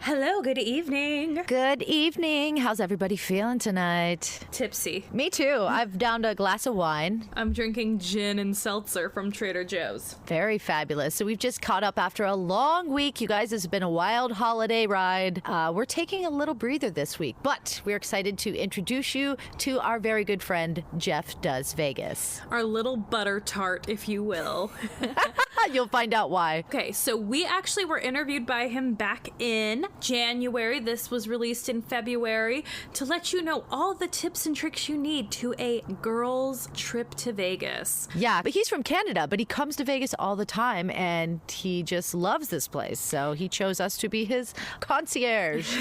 Hello, good evening. Good evening. How's everybody feeling tonight? Tipsy. Me too. I've downed a glass of wine. I'm drinking gin and seltzer from Trader Joe's. Very fabulous. So we've just caught up after a long week. You guys, it's been a wild holiday ride. We're taking a little breather this week, but we're excited to introduce you to our very good friend, Jeff Does Vegas. Our little butter tart, if you will. You'll find out why. Okay, so we actually were interviewed by him back in January. This was released in February to let you know all the tips and tricks you need to a girl's trip to Vegas. Yeah, but he's from Canada, but he comes to Vegas all the time, and he just loves this place. So he chose us to be his concierge.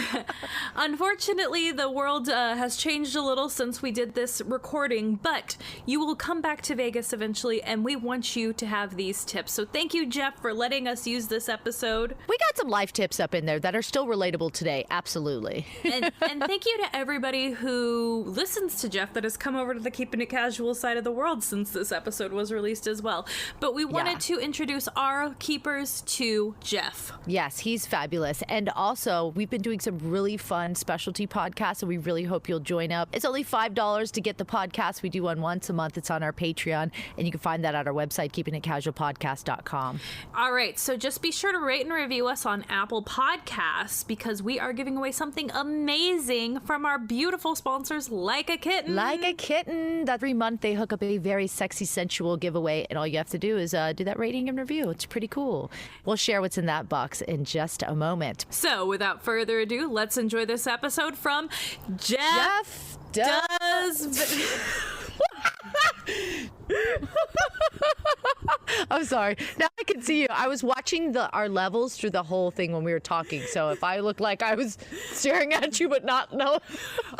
Unfortunately, the world has changed a little since we did this recording, but you will come back to Vegas eventually, and we want you to have these tips. So thank you, Jeff, for letting us use this episode. We got some life tips up in there that are still relatable today. Absolutely. And thank you to everybody who listens to Jeff that has come over to the Keeping It Casual side of the world since this episode was released as well. But we wanted to introduce our keepers to Jeff. Yes, he's fabulous. And also, we've been doing some really fun specialty podcasts, and we really hope you'll join up. It's only $5 to get the podcast. We do one once a month. It's on our Patreon, and you can find that at our website, keepingitcasualpodcast.com. All right, so just be sure to rate and review us on Apple Podcasts because we are giving away something amazing from our beautiful sponsors, Like a Kitten. Like a Kitten. Every month they hook up a very sexy, sensual giveaway, and all you have to do is do that rating and review. It's pretty cool. We'll share what's in that box in just a moment. So without further ado, let's enjoy this episode from Jeff Does... I'm sorry. Now I can see you. I was watching our levels through the whole thing when we were talking. So if I look like I was staring at you but not no.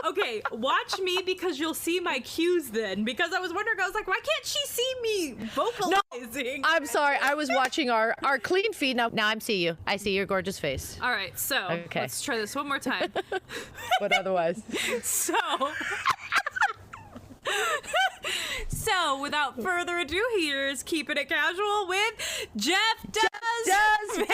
Okay, watch me because you'll see my cues then. Because I was wondering, I was like, why can't she see me vocalizing? No, I'm sorry. I was watching our clean feed. Now I see you. I see your gorgeous face. All right, so let's try this one more time. But otherwise. So, without further ado, here's Keeping It Casual with Jeff Does Vegas.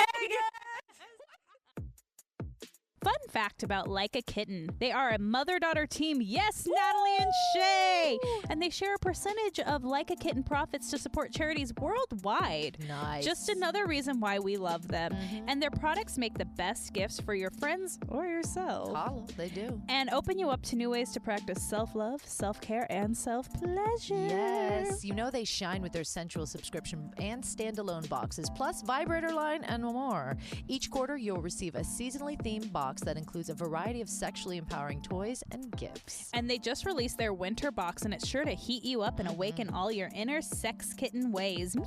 Fun fact about Like a Kitten. They are a mother-daughter team. Yes, Natalie and Shay. And they share a percentage of Like a Kitten profits to support charities worldwide. Nice. Just another reason why we love them. Mm-hmm. And their products make the best gifts for your friends or yourself. Holla, they do. And open you up to new ways to practice self-love, self-care, and self-pleasure. Yes. You know they shine with their sensual subscription and standalone boxes, plus vibrator line and more. Each quarter, you'll receive a seasonally themed box that includes a variety of sexually empowering toys and gifts. And they just released their winter box, and it's sure to heat you up and awaken all your inner sex kitten ways. Meow!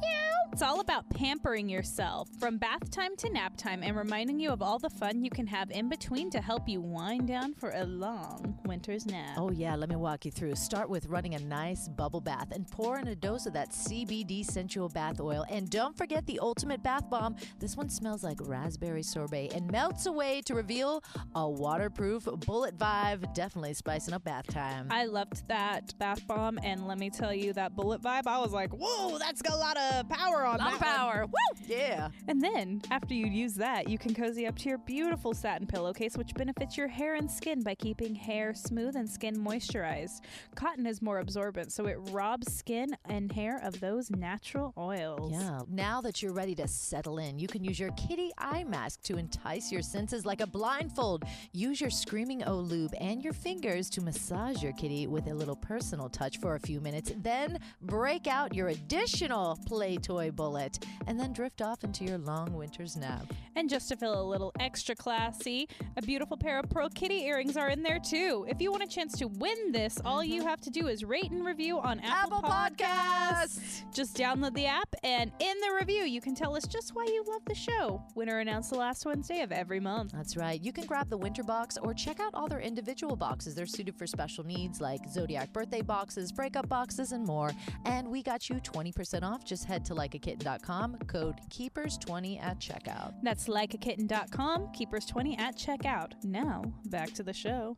It's all about pampering yourself from bath time to nap time and reminding you of all the fun you can have in between to help you wind down for a long winter's nap. Oh yeah, let me walk you through. Start with running a nice bubble bath and pour in a dose of that CBD sensual bath oil. And don't forget the ultimate bath bomb. This one smells like raspberry sorbet and melts away to reveal a waterproof bullet vibe. Definitely spicing up bath time. I loved that bath bomb, and let me tell you, that bullet vibe, I was like, whoa, that's got a lot of power on that. Power. Woo! Yeah. And then, after you use that, you can cozy up to your beautiful satin pillowcase, which benefits your hair and skin by keeping hair smooth and skin moisturized. Cotton is more absorbent, so it robs skin and hair of those natural oils. Yeah. Now that you're ready to settle in, you can use your kitty eye mask to entice your senses like a blindfold. Use your Screaming O lube and your fingers to massage your kitty with a little personal touch for a few minutes. Then break out your additional play toy bullet and then drift off into your long winter's nap. And just to feel a little extra classy, a beautiful pair of pearl kitty earrings are in there too. If you want a chance to win this, all you have to do is rate and review on Apple Podcasts. Just download the app, and in the review, you can tell us just why you love the show. Winner announced the last Wednesday of every month. That's right. You can grab the winter box or check out all their individual boxes. They're suited for special needs like Zodiac birthday boxes, breakup boxes, and more. And we got you 20% off. Just head to likeakitten.com, code KEEPERS20 at checkout. That's likeakitten.com, keepers20 at checkout. Now, back to the show.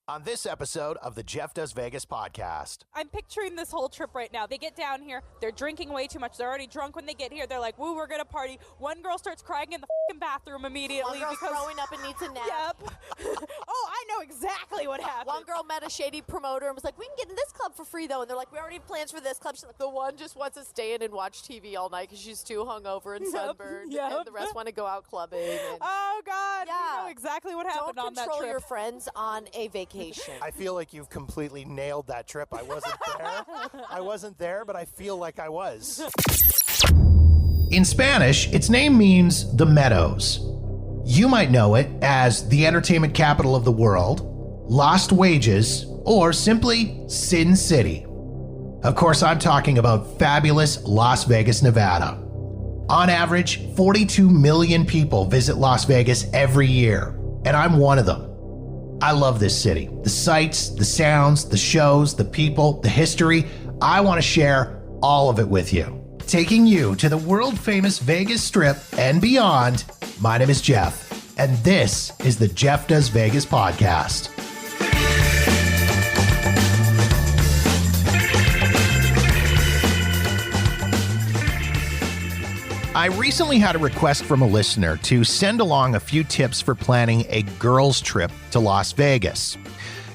On this episode of the Jeff Does Vegas podcast. I'm picturing this whole trip right now. They get down here, they're drinking way too much. They're already drunk when they get here. They're like, woo, we're going to party. One girl starts crying in the fucking bathroom immediately. One girl's because throwing up and needs a nap. Yep. Oh, I know exactly what happened. One girl met a shady promoter and was like, we can get in this club for free, though. And they're like, we already have plans for this club. She's like, the one just wants to stay in and watch TV all night because she's too hungover and sunburned. Yep. And the rest want to go out clubbing. And Oh, God. Yeah. You know exactly what happened don't on that control trip. your friends on a vacation. I feel like you've completely nailed that trip. I wasn't there, but I feel like I was. In Spanish, its name means the Meadows. You might know it as the entertainment capital of the world, Lost Wages, or simply Sin City. Of course, I'm talking about fabulous Las Vegas, Nevada. On average, 42 million people visit Las Vegas every year, and I'm one of them. I love this city. The sights, the sounds, the shows, the people, the history. I want to share all of it with you. Taking you to the world-famous Vegas Strip and beyond, my name is Jeff, and this is the Jeff Does Vegas podcast. I recently had a request from a listener to send along a few tips for planning a girls' trip to Las Vegas.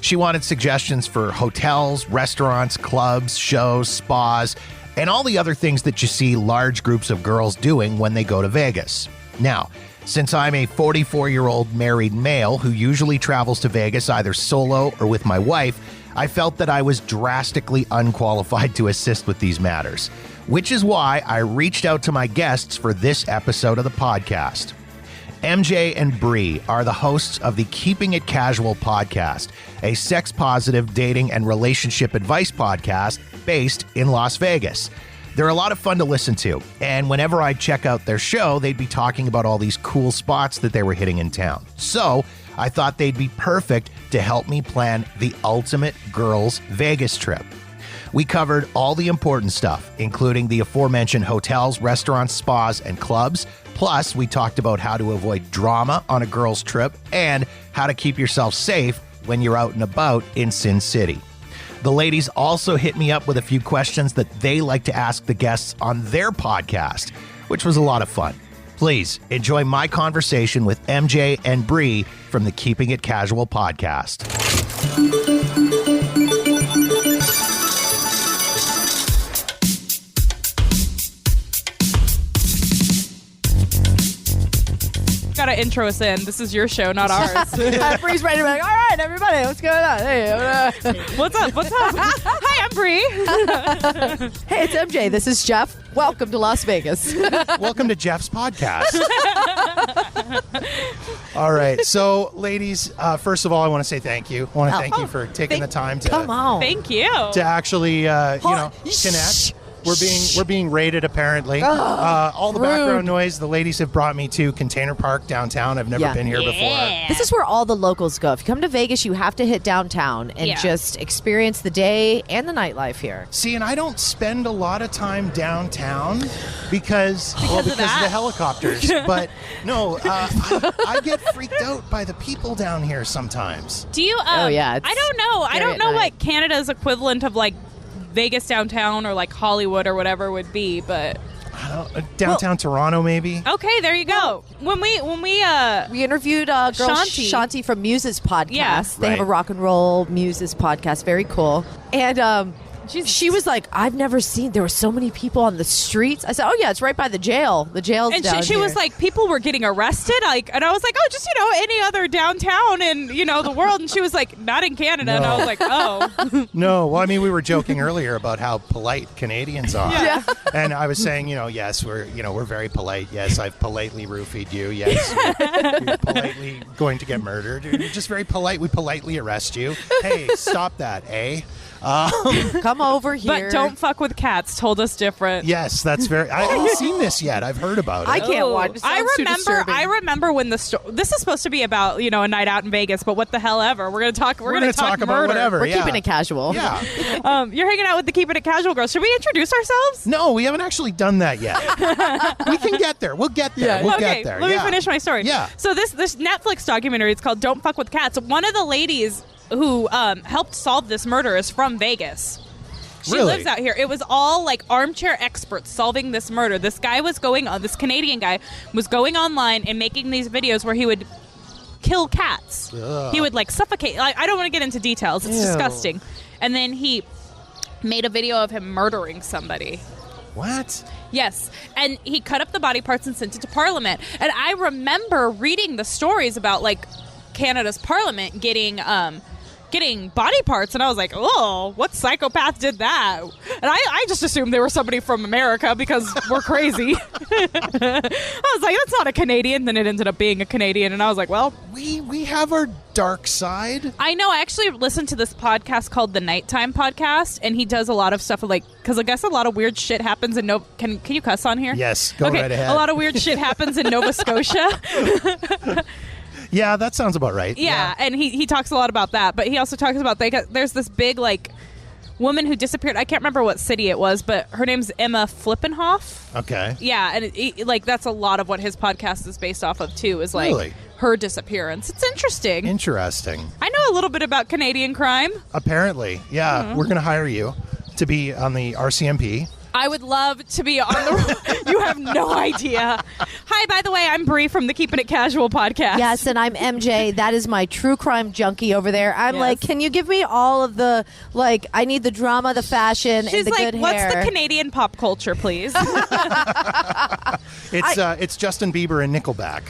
She wanted suggestions for hotels, restaurants, clubs, shows, spas, and all the other things that you see large groups of girls doing when they go to Vegas. Now, since I'm a 44-year-old married male who usually travels to Vegas either solo or with my wife, I felt that I was drastically unqualified to assist with these matters, which is why I reached out to my guests for this episode of the podcast. MJ and Bree are the hosts of the Keeping It Casual podcast, a sex-positive dating and relationship advice podcast based in Las Vegas. They're a lot of fun to listen to, and whenever I check out their show, they'd be talking about all these cool spots that they were hitting in town. So I thought they'd be perfect to help me plan the ultimate girls' Vegas trip. We covered all the important stuff, including the aforementioned hotels, restaurants, spas, and clubs. Plus, we talked about how to avoid drama on a girls' trip and how to keep yourself safe when you're out and about in Sin City. The ladies also hit me up with a few questions that they like to ask the guests on their podcast, which was a lot of fun. Please enjoy my conversation with MJ and Bree from the Keeping It Casual podcast. Gotta intro us in. This is your show, not ours. Bree's ready to be like, all right, everybody, what's going on? Hey, What's up? What's up? Hi, I'm Bree. hey, it's MJ. This is Jeff. Welcome to Las Vegas. Welcome to Jeff's podcast. All right. So, ladies, first of all, I want to say thank you. I want to thank you for taking the time to Come on. Thank you. to actually connect. We're being raided apparently. All the background noise. The ladies have brought me to Container Park downtown. I've never been here before. This is where all the locals go. If you come to Vegas, you have to hit downtown and just experience the day and the nightlife here. See, and I don't spend a lot of time downtown because of the helicopters. But no, I get freaked out by the people down here sometimes. Do you? Oh, yeah, it's I don't know. I scary don't know at night. what Canada's equivalent of like Vegas downtown or like Hollywood or whatever would be, but Downtown Toronto, maybe. okay, there you go. When we We interviewed girl Shanti from Muses podcast. Yeah. They have a rock and roll Muses podcast. Very cool. And she was like, I've never seen, there were so many people on the streets. I said, oh yeah, it's right by the jail. The jail's and down she here. was like, people were getting arrested, and I was like, oh, just any other downtown in the world, and she was like, not in Canada, and I was like, oh. No, well, I mean, we were joking earlier about how polite Canadians are. Yeah. And I was saying, yes, we're very polite. Yes, I've politely roofied you. Yes, you're politely going to get murdered. You're just very polite. We politely arrest you. Hey, stop that, eh? Come over here. But don't fuck with cats. Told us different. Yes, that's very. I haven't seen this yet. I've heard about it. I can't watch. I remember when this is supposed to be about a night out in Vegas, but what the hell ever. We're gonna talk about murder. whatever. We're keeping it casual. Yeah. You're hanging out with the Keeping It Casual girls. Should we introduce ourselves? No, we haven't actually done that yet. We can get there. We'll get there. Yeah. We'll Okay, get there. let me finish my story. Yeah. So this Netflix documentary, it's called Don't Fuck with Cats. One of the ladies who helped solve this murder is from Vegas. She Really? lives out here. It was all like armchair experts solving this murder. This Canadian guy was going online and making these videos where he would kill cats. He would like suffocate. I don't want to get into details. It's disgusting. And then he made a video of him murdering somebody. What? Yes, and he cut up the body parts and sent it to Parliament. And I remember reading the stories about like Canada's Parliament getting body parts, and I was like, oh, what psychopath did that? And I just assumed they were somebody from America because we're crazy. I was like, that's not a Canadian. Then it ended up being a Canadian, and I was like, well, We have our dark side. I know. I actually listened to this podcast called the Nighttime Podcast, and he does a lot of stuff like, because I guess a lot of weird shit happens in Can you cuss on here? Yes, go right ahead. A lot of weird shit happens in Nova Scotia. Yeah, that sounds about right. Yeah, and he talks a lot about that, but he also talks about there's this big like woman who disappeared. I can't remember what city it was, but her name's Emma Flippenhoff. Okay. Yeah, and like that's a lot of what his podcast is based off of too. Is like Really? her disappearance. It's interesting. Interesting. I know a little bit about Canadian crime. Apparently, yeah. We're going to hire you to be on the RCMP. I would love to be on the. You have no idea. Hi, by the way, I'm Bree from the Keeping It Casual podcast. Yes, and I'm MJ. That is my true crime junkie over there. I'm like, can you give me all of the, like, I need the drama, the fashion, She's and the like, good what's hair. the Canadian pop culture, please? It's Justin Bieber and Nickelback.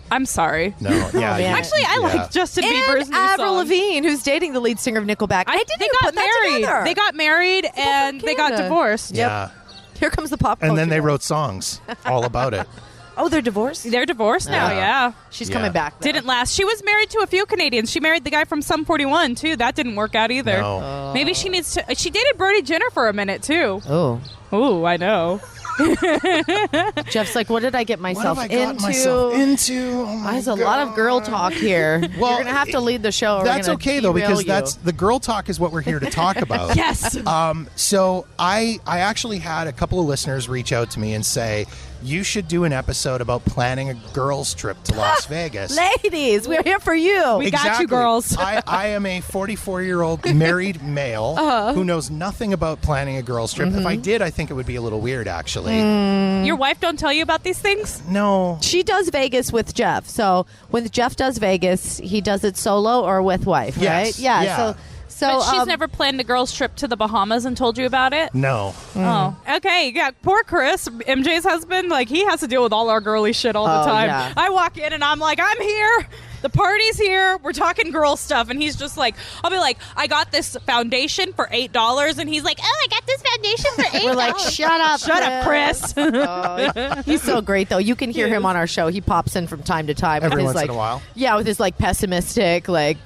I'm sorry. No, yeah. man. Actually, I like Justin Bieber's and new Avril song. Lavigne, who's dating the lead singer of Nickelback. They got married. They got married and they got Canada. divorced. Yeah. Here comes the pop culture. And then they guy. wrote songs all about it. Oh, they're divorced? They're divorced now, Yeah. yeah. She's Yeah. coming back. though. Didn't last. She was married to a few Canadians. She married the guy from Sum 41, too. That didn't work out either. No. Maybe she needs to. She dated Brody Jenner for a minute, too. Oh. Ooh, I know. Jeff's like, what did I get What myself have I got into? myself into? Oh my There's a lot of girl God. talk here. Well, You're going to have to lead the show. Or That's we're gonna okay, though, because derail you. that's the girl talk is what we're here to talk about. Yes. So I actually had a couple of listeners reach out to me and say, you should do an episode about planning a girls' trip to Las Vegas. Ladies, we're here for you. We got you, girls. I am a 44-year-old married male who knows nothing about planning a girls' trip. If I did, I think it would be a little weird, actually. Your wife don't tell you about these things? No. She does Vegas with Jeff. So when Jeff does Vegas, he does it solo or with wife, Yes. right? Yeah. Yeah. So But she's never planned a girls' trip to the Bahamas and told you about it? No. Oh, okay. Yeah, poor Chris, MJ's husband. Like, he has to deal with all our girly shit all the Oh, time. yeah. I walk in and I'm like, I'm here. The party's here. We're talking girl stuff. And he's just like, I'll be like, I got this foundation for $8. And he's like, oh, I got this foundation for $8. We're like, shut up, Shut up, Chris. Oh, he's so great, though. You can hear him on our show. He pops in from time to time. Every with his, once in a while. Yeah, with his, like, pessimistic, like,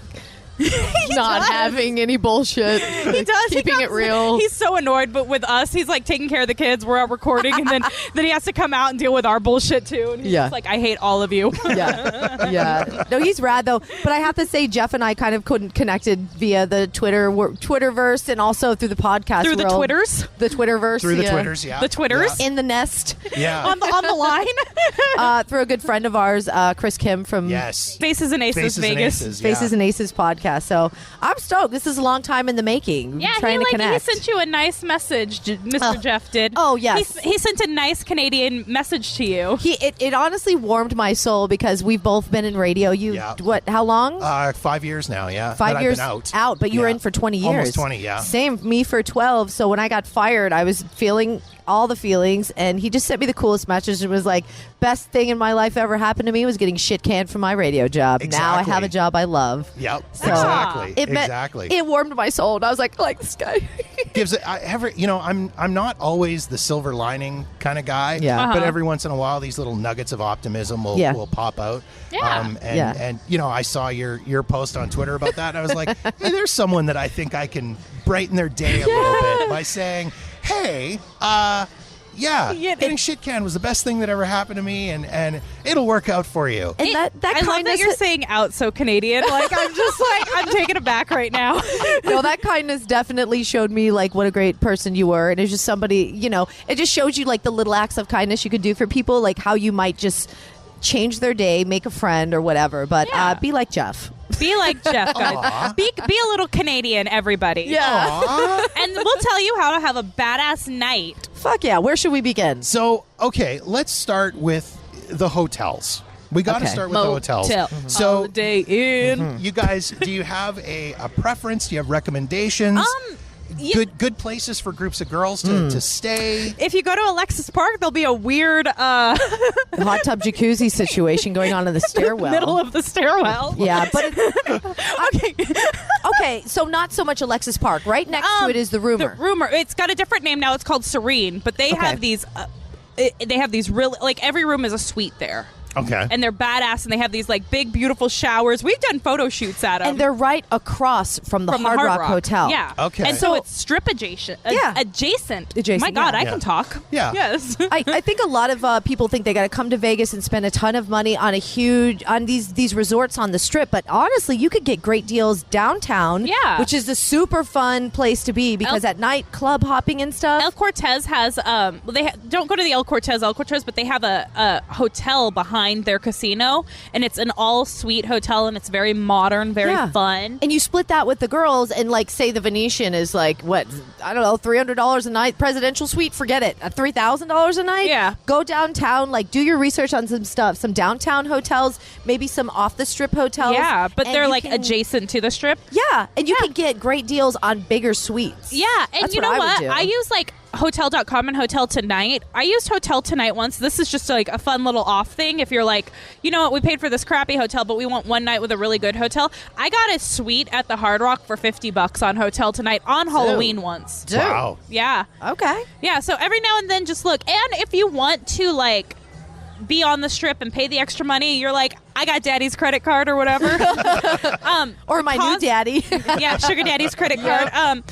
not having any bullshit. He does. Keeping it real. He's so annoyed, but with us, he's like taking care of the kids. We're out recording, and then he has to come out and deal with our bullshit too. And he's Yeah. just like, I hate all of you. Yeah. Yeah. No, he's rad, though. But I have to say, Jeff and I kind of connected via the Twitterverse and also through the podcast Through the world. Twitters? The Twitterverse. Through the yeah. Twitters, yeah. The Twitters? In the nest. Yeah. on the line. Through a good friend of ours, Chris Kim from Yes. Faces and Aces Faces and Vegas. Aces, Faces yeah. and Aces podcast. So I'm stoked. This is a long time in the making. Yeah, trying to he connect. sent you a nice message, Mr. Jeff did. Oh, yes. He sent a nice Canadian message to you. It honestly warmed my soul because we've both been in radio. Yeah. How long? 5 years now, yeah. 5 that years I've been out. but you were Yeah. in for 20 years. Almost 20, yeah. Same, me for 12. So when I got fired, I was feeling all the feelings, and he just sent me the coolest message. It was like, best thing in my life ever happened to me was getting shit canned from my radio job. Now I have Exactly. a job I love. Yep. So Exactly. It meant- Exactly. It warmed my soul, and I was like this guy. Gives it I'm not always the silver lining kind of guy. Yeah. But every once in a while these little nuggets of optimism will pop out. Yeah. And I saw your post on Twitter about that and I was like, hey, there's someone that I think I can brighten their day a little bit by saying, hey, getting shit canned was the best thing that ever happened to me and it'll work out for you. And that I love that kindness you're saying out so Canadian. Like, I'm just like, I'm taken aback right now. no, that kindness definitely showed me like what a great person you were, and it's just somebody, it just shows you like the little acts of kindness you could do for people, like how you might just change their day, make a friend or whatever. But Yeah. be like Jeff. Be like Jeff, guys. Be a little Canadian, everybody. Yeah. And we'll tell you how to have a badass night. Fuck yeah. Where should we begin? So, okay, let's start with the hotels. We got to Okay. start with the hotels. Motel. So, Holiday Inn. you guys, do you have a preference? Do you have recommendations? Good places for groups of girls to stay. If you go to Alexis Park, there'll be a weird Hot tub jacuzzi situation going on in the stairwell. middle of the stairwell. Yeah, but Okay. okay, so not so much Alexis Park. Right next to it is the Rumor. The Rumor. It's got a different name now. It's called Serene, but they have these. They have these really, like, every room is a suite there. Okay. And they're badass, and they have these like big, beautiful showers. We've done photo shoots at them. And they're right across from the Hard Rock Hotel. Yeah. Okay. And so it's strip adjacent. Adjacent. My God, yeah. I can talk. Yeah. Yes. I think a lot of people think they got to come to Vegas and spend a ton of money on these resorts on the Strip, but honestly, you could get great deals downtown. Yeah. Which is a super fun place to be because at night club hopping and stuff. El Cortez has don't go to the El Cortez, but they have a hotel behind their casino, and it's an all-suite hotel, and it's very modern, very fun. And you split that with the girls, and like say the Venetian is like what, I don't know, $300 a night. Presidential suite, forget it, $3,000 a night. Yeah. Go downtown, like do your research on some stuff, some downtown hotels, maybe some off the Strip hotels. Yeah, but and they're you like can- adjacent to the Strip. Yeah, and you can get great deals on bigger suites. Yeah, and That's you know I would what? do. I use like Hotel.com and Hotel Tonight. I used Hotel Tonight once. This is just like a fun little off thing. If you're like, you know what, we paid for this crappy hotel, but we want one night with a really good hotel. I got a suite at the Hard Rock for $50 on Hotel Tonight on Halloween once. Dude. Wow. Yeah. Okay. Yeah, so every now and then just look. And if you want to like be on the Strip and pay the extra money, you're like, I got daddy's credit card or whatever. Or my new daddy. Yeah, sugar daddy's credit card.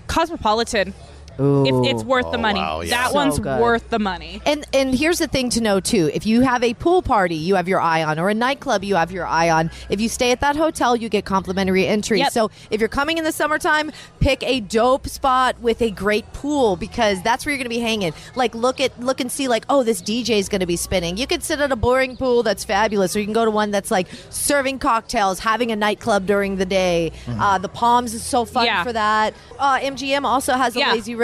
Cosmopolitan. If it's worth the money. wow, yeah. That So one's good. worth the money. And here's the thing to know too. If you have a pool party, you have your eye on, or a nightclub you have your eye on. If you stay at that hotel, you get complimentary entry. Yep. So if you're coming in the summertime, pick a dope spot with a great pool because that's where you're going to be hanging. Like look and see like, oh, this DJ is going to be spinning. You can sit at a boring pool that's fabulous, or you can go to one that's like serving cocktails, having a nightclub during the day. The Palms is so fun Yeah. for that. MGM also has a Yeah. lazy river.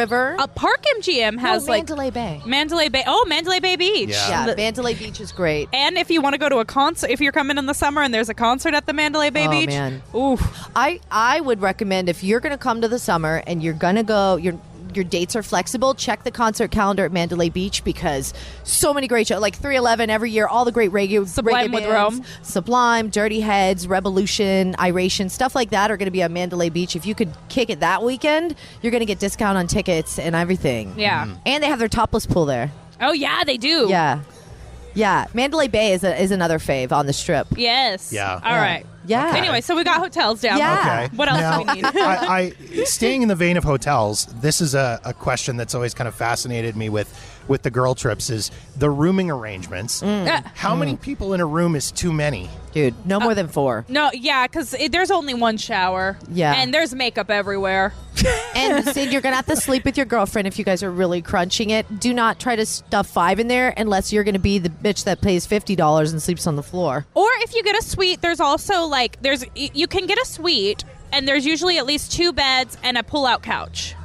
Park MGM has Mandalay Bay. Mandalay Bay. Oh, Mandalay Bay Beach. Yeah. Yeah, Mandalay Beach is great. And if you want to go to a concert, if you're coming in the summer and there's a concert at the Mandalay Bay Oh, Beach, man. oof. I would recommend if you're going to come to the summer and you're going to go, your dates are flexible, check the concert calendar at Mandalay Beach because so many great shows, like 311 every year, all the great Sublime reggae with bands, Rome. Sublime, Dirty Heads, Revolution, Iration, stuff like that are going to be at Mandalay Beach. If you could kick it that weekend, you're going to get discount on tickets and everything. Yeah. And they have their topless pool there. Oh, yeah, they do. Yeah. Yeah. Mandalay Bay is another fave on the Strip. Yes. Yeah. All right. Yeah. Anyway, so we got hotels down. Yeah. Okay. What else Now, do we need? I staying in the vein of hotels, this is a question that's always kind of fascinated me with the girl trips is the rooming arrangements. How many people in a room is too many? Dude, no more than 4. No, yeah, because there's only one shower. Yeah. And there's makeup everywhere. And Sid, you're going to have to sleep with your girlfriend if you guys are really crunching it. Do not try to stuff 5 in there unless you're going to be the bitch that pays $50 and sleeps on the floor. Or if you get a suite, there's also like you can get a suite and there's usually at least 2 beds and a pull-out couch.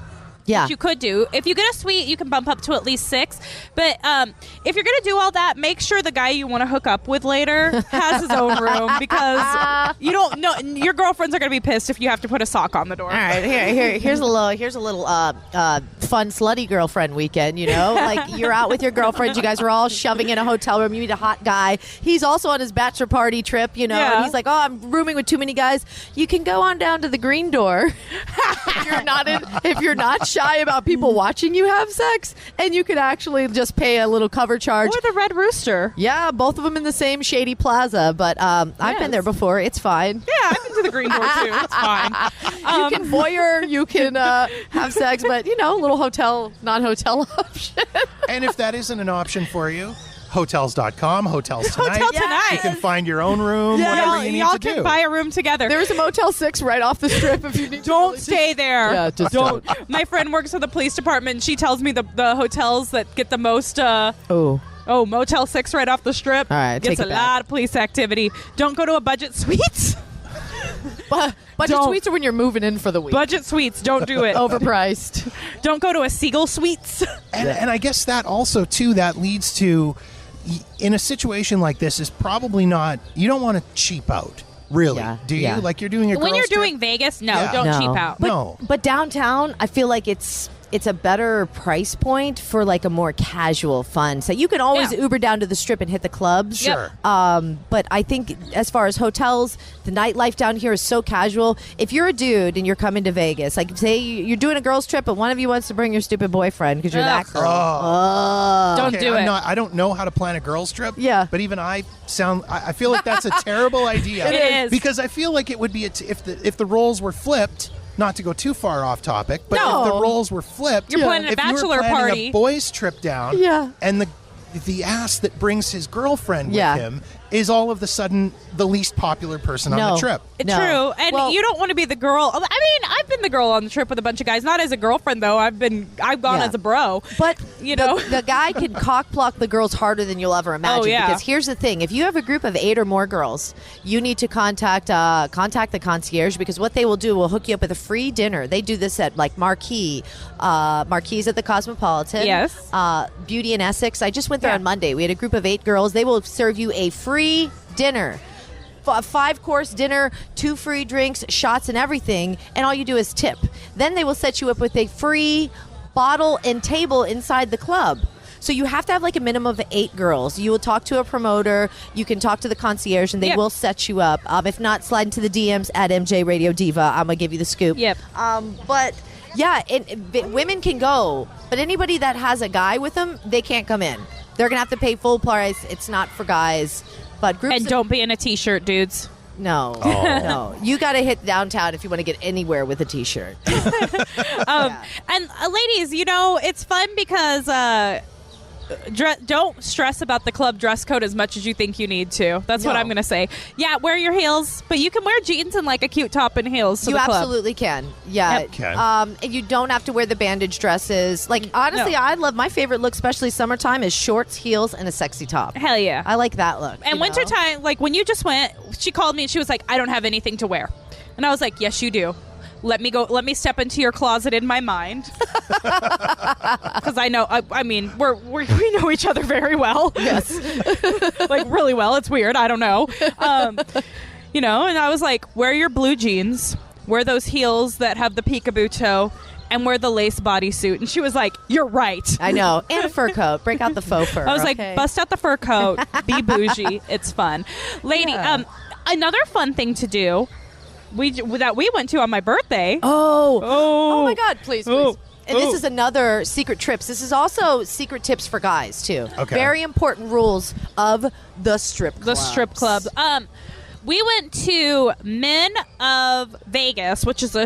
Yeah. Which you could do. If you get a suite, you can bump up to at least 6. But if you're going to do all that, make sure the guy you want to hook up with later has his own room because you don't know. Your girlfriends are going to be pissed if you have to put a sock on the door. All right, here's a little fun slutty girlfriend weekend. You know, like you're out with your girlfriend, you guys are all shoving in a hotel room. You meet a hot guy. He's also on his bachelor party trip. You know, Yeah. and he's like, "Oh, I'm rooming with too many guys." You can go on down to the green door if you're not shy about people watching you have sex, and you could actually just pay a little cover charge. Or the Red Rooster. Yeah, both of them in the same shady plaza, but I've been there before. It's fine. Yeah, I've been to the green door too. It's fine. You can voyeur, you can have sex, but a little hotel, non-hotel option. And if that isn't an option for you, hotels.com, Hotels Tonight. Hotel Tonight. You can find your own room, whatever you need y'all to can do. buy a room together. There's a Motel 6 right off the Strip if you need to. Don't stay there. Yeah, just don't. My friend works for the police department. And she tells me the hotels that get the most. Oh. Motel 6 right off the Strip. All right, gets take a it back. lot of police activity. Don't go to a budget suite. Budget Don't. suites are when you're moving in for the week. Budget suites, don't do it. Overpriced. Don't go to a Seagull Suites. And I guess that also, too, that leads to, in a situation like this, is probably not, you don't want to cheap out, really. Yeah, Do you? yeah. Like you're doing a When girls' you're trip? doing Vegas, no, Yeah. don't No. cheap out. No. But downtown, I feel like it's a better price point for like a more casual fun. So you can always Yeah. Uber down to the Strip and hit the clubs. Sure. But I think as far as hotels, the nightlife down here is so casual. If you're a dude and you're coming to Vegas, like say you're doing a girls trip, but one of you wants to bring your stupid boyfriend because you're that Ugh. girl. Don't do it. I don't know how to plan a girls' trip. Yeah. But even I feel like that's a terrible idea. It is. Because I feel like it would be if the roles were flipped. Not to go too far off topic, but No. if the roles were flipped, You're planning a if you were bachelor planning party. a boys' trip down, Yeah. and the ass that brings his girlfriend with Yeah. him is all of a sudden the least popular person on No. the trip. No. True, and Well- you don't want to be the girl. I mean, I've been the girl on the trip with a bunch of guys, not as a girlfriend though. I've gone Yeah. as a bro. But You know? the guy can cock block the girls harder than you'll ever imagine. Oh, yeah. Because here's the thing: if you have a group of 8 or more girls, you need to contact the concierge, because what they will do will hook you up with a free dinner. They do this at like Marquis at the Cosmopolitan. Yes. Beauty in Essex. I just went there Yeah. on Monday. We had a group of 8 girls. They will serve you a free dinner. A 5-course dinner, 2 free drinks, shots, and everything, and all you do is tip. Then they will set you up with a free bottle and table inside the club. So you have to have like a minimum of 8 girls. You will talk to a promoter. You can talk to the concierge, and they Yep. will set you up. If not, slide into the DMs at MJ Radio Diva. I'm gonna give you the scoop. Yep. But yeah, women can go, but anybody that has a guy with them, they can't come in. They're gonna have to pay full price. It's not for guys. But groups And don't be in a t-shirt, dudes. no, no. You got to hit downtown if you want to get anywhere with a T-shirt. And ladies, it's fun because don't stress about the club dress code as much as you think you need to. That's what No. I'm going to say. Yeah, wear your heels, but you can wear jeans and like a cute top and heels to You the club. absolutely can. Yeah. Yep. Okay. And you don't have to wear the bandage dresses. Like, honestly, No. I love my favorite look, especially summertime, is shorts, heels, and a sexy top. Hell yeah. I like that look. And you know? wintertime, like when you just went, she called me and she was like, I don't have anything to wear. And I was like, yes, you do. Let me step into your closet in my mind. Because I know, I mean, we know each other very well. Yes. Like really well. It's weird. I don't know. And I was like, wear your blue jeans, wear those heels that have the peekaboo toe, and wear the lace bodysuit. And she was like, you're right. I know. And a fur coat. Break out the faux fur. I was okay? like, bust out the fur coat, be bougie. It's fun. Lady, Yeah. Another fun thing to do that we went to on my birthday. Oh my God, please. Oh. And this is another secret trips. This is also secret tips for guys, too. Okay. Very important rules of the strip club. The strip club. We went to Men of Vegas, which is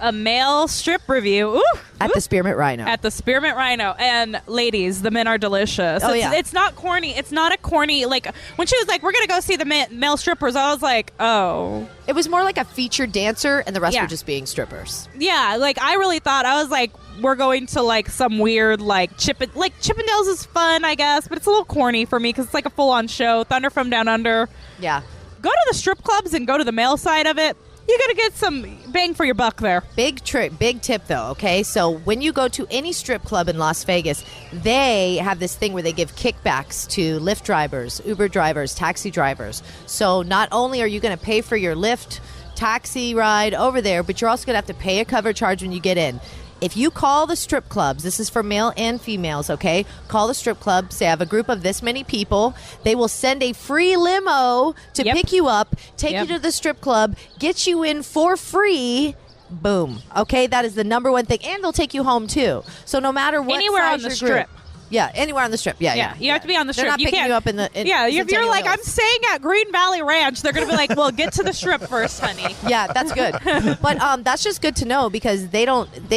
a male strip review. Ooh, At the Spearmint Rhino. at the Spearmint Rhino. And ladies, the men are delicious. Oh, it's, yeah. it's not corny. It's not a corny, like, when she was like, we're going to go see the male strippers, I was like, oh. It was more like a featured dancer, and the rest Yeah. were just being strippers. Yeah, like, I really thought, I was like, we're going to, like, some weird, like, Chippendales is fun, I guess, but it's a little corny for me because it's like a full-on show. Thunder from Down Under. Yeah. Go to the strip clubs and go to the male side of it. You're going to get some bang for your buck there. Big tip, though, okay? So when you go to any strip club in Las Vegas, they have this thing where they give kickbacks to Lyft drivers, Uber drivers, taxi drivers. So not only are you going to pay for your Lyft taxi ride over there, but you're also going to have to pay a cover charge when you get in. If you call the strip clubs, this is for male and females, okay? Call the strip club, say I have a group of this many people. They will send a free limo to Yep. pick you up, take Yep. you to the strip club, get you in for free. Boom. Okay, that is the number one thing. And they'll take you home, too. So no matter what Anywhere size on the your strip. group- Yeah, anywhere on the strip. Yeah. You have to be on the They're strip. not You picking can't you up in the if you're Centennial like, I'm Hills. staying at Green Valley Ranch, they're going to be like, well, get to the strip first, honey. Yeah, that's good. But that's just good to know because they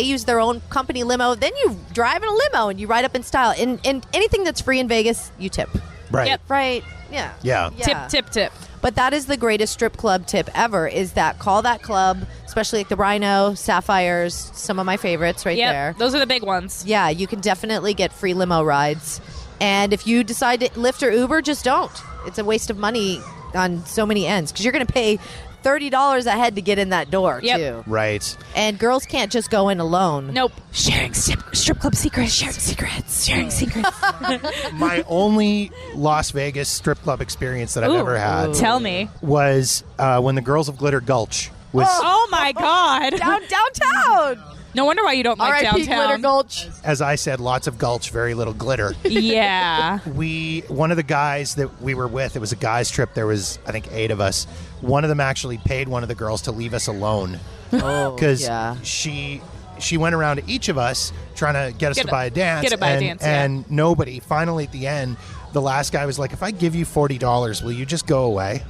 use their own company limo. Then you drive in a limo and you ride up in style. And anything that's free in Vegas, you tip. Right. Yep. Right? Yeah. Yeah. Tip. But that is the greatest strip club tip ever is that call that club, especially like the Rhino, Sapphires, some of my favorites right Yep. there. Those are the big ones. Yeah, you can definitely get free limo rides. And if you decide to Lyft or Uber, just don't. It's a waste of money on so many ends because you're going to pay $30 a head to get in that door, Yep. too. Right. And girls can't just go in alone. Nope. Sharing strip club secrets. Sharing secrets. My only Las Vegas strip club experience that I've Ooh. ever had Tell me. was when the Girls of Glitter Gulch was, Oh my God. Downtown! No wonder why you don't like R.I.P. Glitter downtown. Gulch. as I said, lots of gulch, very little glitter. Yeah. One of the guys that we were with, it was a guy's trip. There was, I think, 8 of us. One of them actually paid one of the girls to leave us alone Oh, because yeah. she went around to each of us trying to get us to buy a dance. get to buy a dance, yeah. And nobody. Finally, at the end, the last guy was like, if I give you $40, will you just go away?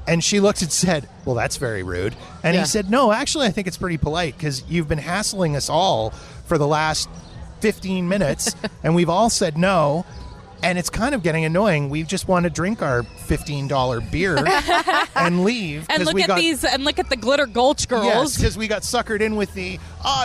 And she looked and said, well, that's very rude. And Yeah. he said, no, actually, I think it's pretty polite because you've been hassling us all for the last 15 minutes, and we've all said no. And it's kind of getting annoying. We just want to drink our $15 beer and leave. And 'cause look at the Glitter Gulch girls. Yes, because we got suckered in with the,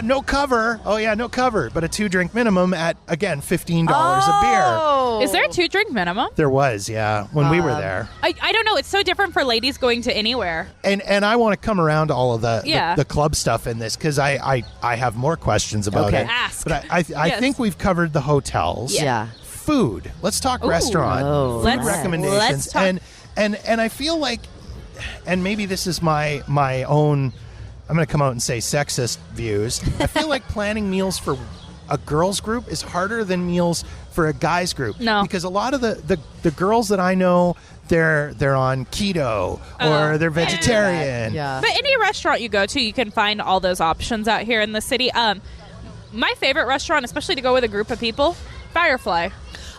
no cover. Oh, yeah, no cover. But a 2-drink minimum at, again, $15 a beer. Oh. Is there a 2-drink minimum? There was, yeah, when we were there. I don't know. It's so different for ladies going to anywhere. And I want to come around to all of Yeah. the club stuff in this because I have more questions about Okay. it. Ask. But I Yes. think we've covered the hotels. Yeah. Food. Let's talk restaurant. Oh, Food let's recommendations. talk. And I feel like, and maybe this is my own, I'm going to come out and say sexist views. I feel like planning meals for a girls group is harder than meals for a guys group. No. Because a lot of the girls that I know, they're on keto or they're vegetarian. Yeah. But any restaurant you go to, you can find all those options out here in the city. My favorite restaurant, especially to go with a group of people, Firefly.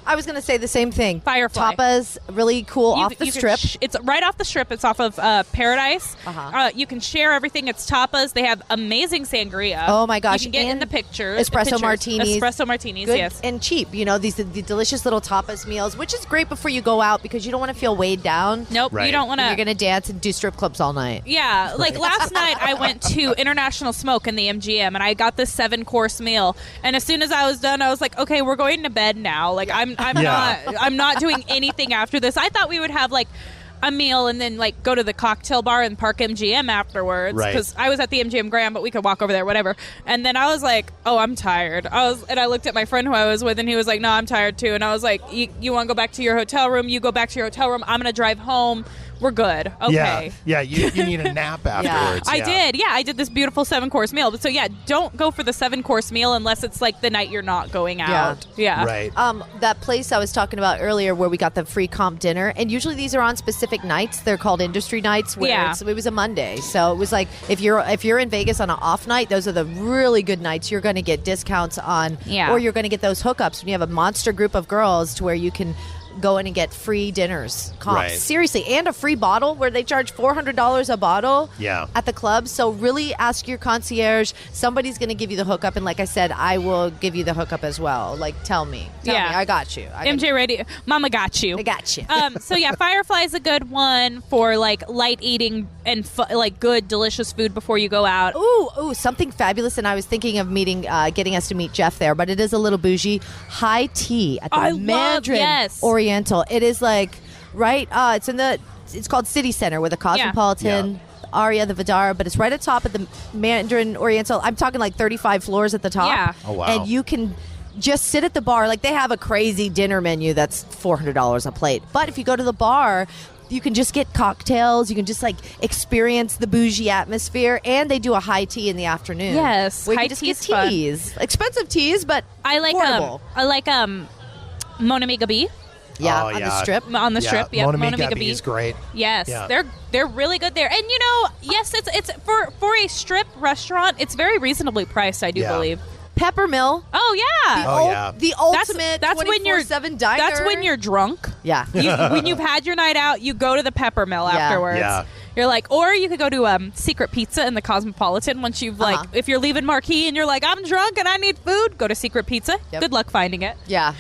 I was going to say the same thing. Firefly. Tapas, really cool off the you can strip. It's right off the strip. It's off of Paradise. Uh-huh. You can share everything. It's tapas. They have amazing sangria. Oh, my gosh. You can get in And the pictures. espresso martinis. Espresso martinis, Good yes. and cheap. You know, the delicious little tapas meals, which is great before you go out because you don't want to feel weighed down. Nope, Right. you don't want You're to. going to dance and do strip clubs all night. Yeah, like last night I went to International Smoke in the MGM and I got this 7-course meal. And as soon as I was done, I was like, okay, we're going to bed now. Like I'm not doing anything after this. I thought we would have like a meal and then like go to the cocktail bar in Park MGM afterwards Right. because I was at the MGM Grand, but we could walk over there, whatever. And then I was like, oh, I'm tired. And I looked at my friend who I was with, and he was like, no, I'm tired too. And I was like, you want to go back to your hotel room? You go back to your hotel room. I'm gonna drive home. We're good. Okay. Yeah, you need a nap afterwards. I yeah. did. Yeah, I did this beautiful 7-course meal. But so yeah, don't go for the 7-course meal unless it's like the night you're not going out. Yeah. Right. That place I was talking about earlier where we got the free comp dinner, and usually these are on specific nights. They're called industry nights where Yeah. it was a Monday. So it was like if you're in Vegas on an off night, those are the really good nights. You're going to get discounts on, Yeah. or you're going to get those hookups when you have a monster group of girls to where you can go in and get free dinners, comps. Right. Seriously, and a free bottle where they charge $400 a bottle Yeah. at the club. So really ask your concierge. Somebody's going to give you the hookup. And like I said, I will give you the hookup as well. Like, tell me. Tell Yeah. me. I got you. MJ Radio, Mama got you. I got you. So yeah, Firefly's a good one for like light eating and like good, delicious food before you go out. Ooh, something fabulous. And I was thinking of getting us to meet Jeff there, but it is a little bougie. High tea at the I love- Mandarin yes. Oriental. It is like, right? It's called City Center with a Cosmopolitan. Aria, the Vidara, but it's right at top of the Mandarin Oriental. I'm talking like 35 floors at the top. Yeah. Oh, wow. And you can just sit at the bar. Like they have a crazy dinner menu that's $400 a plate. But if you go to the bar, you can just get cocktails. You can just like experience the bougie atmosphere, and they do a high tea in the afternoon. Yes, where you high can just get tea's fun. teas, expensive teas, but I like affordable. Mon Ami Gabi Yeah, Oh, on yeah. the strip. on the strip. Yeah, Mon Mon Ami Ami Gabi is great. Yes, Yeah. they're really good there. And you know, yes, it's for a strip restaurant, it's very reasonably priced, I do Yeah. believe. Peppermill. Oh yeah. Oh, yeah. The ultimate that's when you're 24/7 diner. That's when you're drunk. Yeah. When you've had your night out, you go to the Peppermill Yeah. afterwards. Yeah. You're like, or you could go to Secret Pizza in the Cosmopolitan once you've like, Uh-huh. if you're leaving Marquee and you're like, I'm drunk and I need food, go to Secret Pizza. Yep. Good luck finding it. Yeah.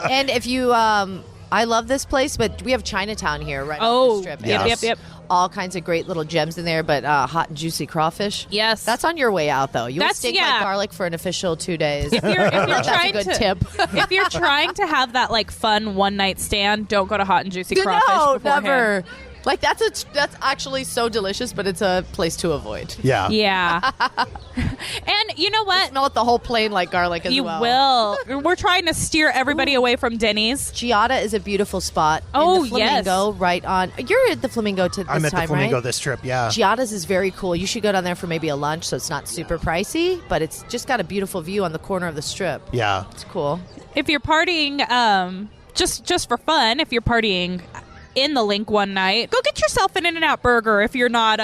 And if you, I love this place, but we have Chinatown here right off the strip. yes. And Yep, yep. all kinds of great little gems in there, but hot and juicy crawfish. Yes. That's on your way out, though. You will That's- steak yeah. like garlic for an official 2 days. If you're That's a trying good to tip. if you're trying to have that like fun one night stand, don't go to Hot and Juicy Crawfish No, beforehand. never. Like that's actually so delicious, but it's a place to avoid. Yeah. Yeah. And you know what? Smell it the whole plane like garlic as You well. will. We're trying to steer everybody away from Denny's. Giada is a beautiful spot. Oh, in the Flamingo, yes. right on. You're at the Flamingo this I'm at time, the Flamingo right? this trip, yeah. Giada's is very cool. You should go down there for maybe a lunch, so it's not super pricey, but it's just got a beautiful view on the corner of the strip. Yeah. It's cool. If you're partying, just for fun, if you're partying in the Link one night, go get yourself an In-N-Out burger. If you're not,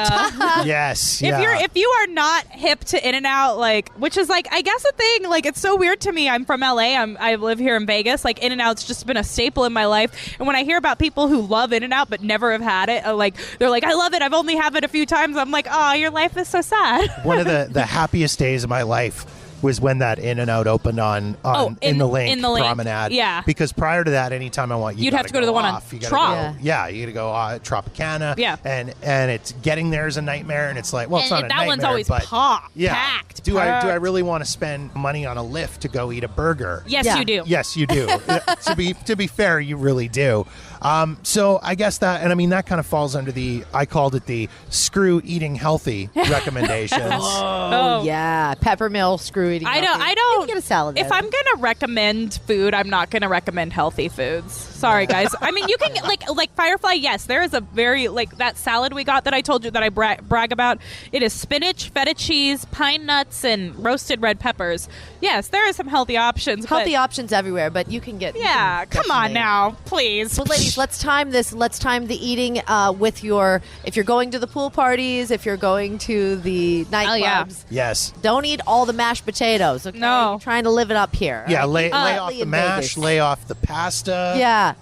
Yes. Yeah. if you are not hip to In-N-Out, like, which is like, I guess a thing. Like, it's so weird to me. I'm from LA. I live here in Vegas. Like, In-N-Out's just been a staple in my life. And when I hear about people who love In-N-Out but never have had it, like, they're like, I love it. I've only had it a few times. I'm like, oh, your life is so sad. One of the happiest days of my life was when that In-N-Out opened on in the Link Promenade. Yeah. Because prior to that, anytime I want, You'd have to go to the one on Trop. Yeah, you got to go Tropicana. Yeah. And it's getting there is a nightmare, and it's like, well, it's not a that nightmare. one's always but packed. Do I really want to spend money on a lift to go eat a burger? Yes, Yeah. you do. Yes, you do. To be fair, you really do. So I guess that kind of falls under I called it the screw eating healthy recommendations. Oh. Yeah. Peppermill, screw eating. I healthy. don't. You can get a salad If there. I'm gonna recommend food, I'm not gonna recommend healthy foods. Sorry, guys. I mean, you can like Firefly. Yes, there is a very that salad we got that I told you that I brag about. It is spinach, feta cheese, pine nuts, and roasted red peppers. Yes, there are some healthy options. Healthy options everywhere, but you can get. Yeah, come on definitely- now, please. So, ladies, let's time this. Let's time the eating with if you're going to the pool parties, if you're going to the nightclubs. yeah. Yes. Don't eat all the mashed potatoes. Okay? No. You're trying to live it up here. Yeah, all right? lay Eat off lightly the in mash, Vegas. lay off the pasta. Yeah.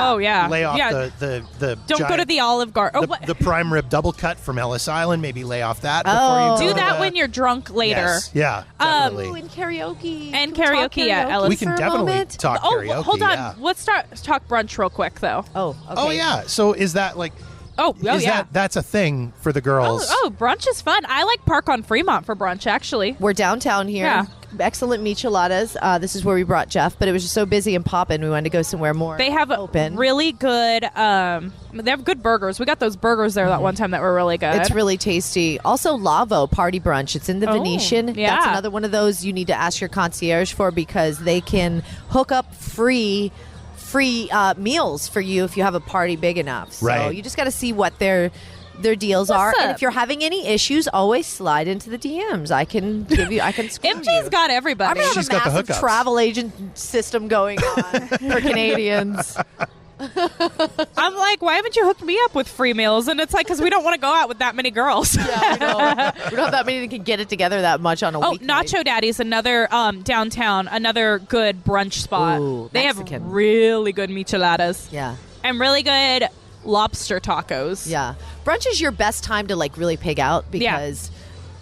Oh, yeah. Lay off Yeah. the Don't go to giant- the Olive Garden. the prime rib double cut from Ellis Island. Maybe lay off that before Oh. you go Do to that the- when you're drunk later. Yes. Yeah, Ooh, definitely. and karaoke. And Can we talk karaoke, yeah, Ellis. We can for a definitely moment? talk Oh, karaoke. hold on. Yeah. Let's talk brunch real quick, though. Oh, okay. Oh yeah. So is that like? Oh, is yeah. that's a thing for the girls? Oh, brunch is fun. I like Park on Fremont for brunch, actually. We're downtown here. Yeah. Excellent micheladas. This is where we brought Jeff, but it was just so busy and popping. We wanted to go somewhere more. They have open. really good. They have good burgers. We got those burgers there that one time that were really good. It's really tasty. Also, Lavo Party Brunch. It's in the Oh, Venetian. yeah. That's another one of those you need to ask your concierge for because they can hook up free meals for you if you have a party big enough. So Right. you just got to see what their deals are. And up? if you're having any issues, always slide into the DMs. I can screw MJ's you. got I'm everybody. gonna have She's a got the massive hookups. travel agent system going on for Canadians. I'm like, why haven't you hooked me up with free meals? And it's like, because we don't want to go out with that many girls. Yeah, we don't have that many that can get it together that much on a Oh, weeknight. Nacho Daddy's, another downtown, another good brunch spot. Ooh, they Mexican. have really good micheladas Yeah. and really good lobster tacos. Yeah. Brunch is your best time to really pig out because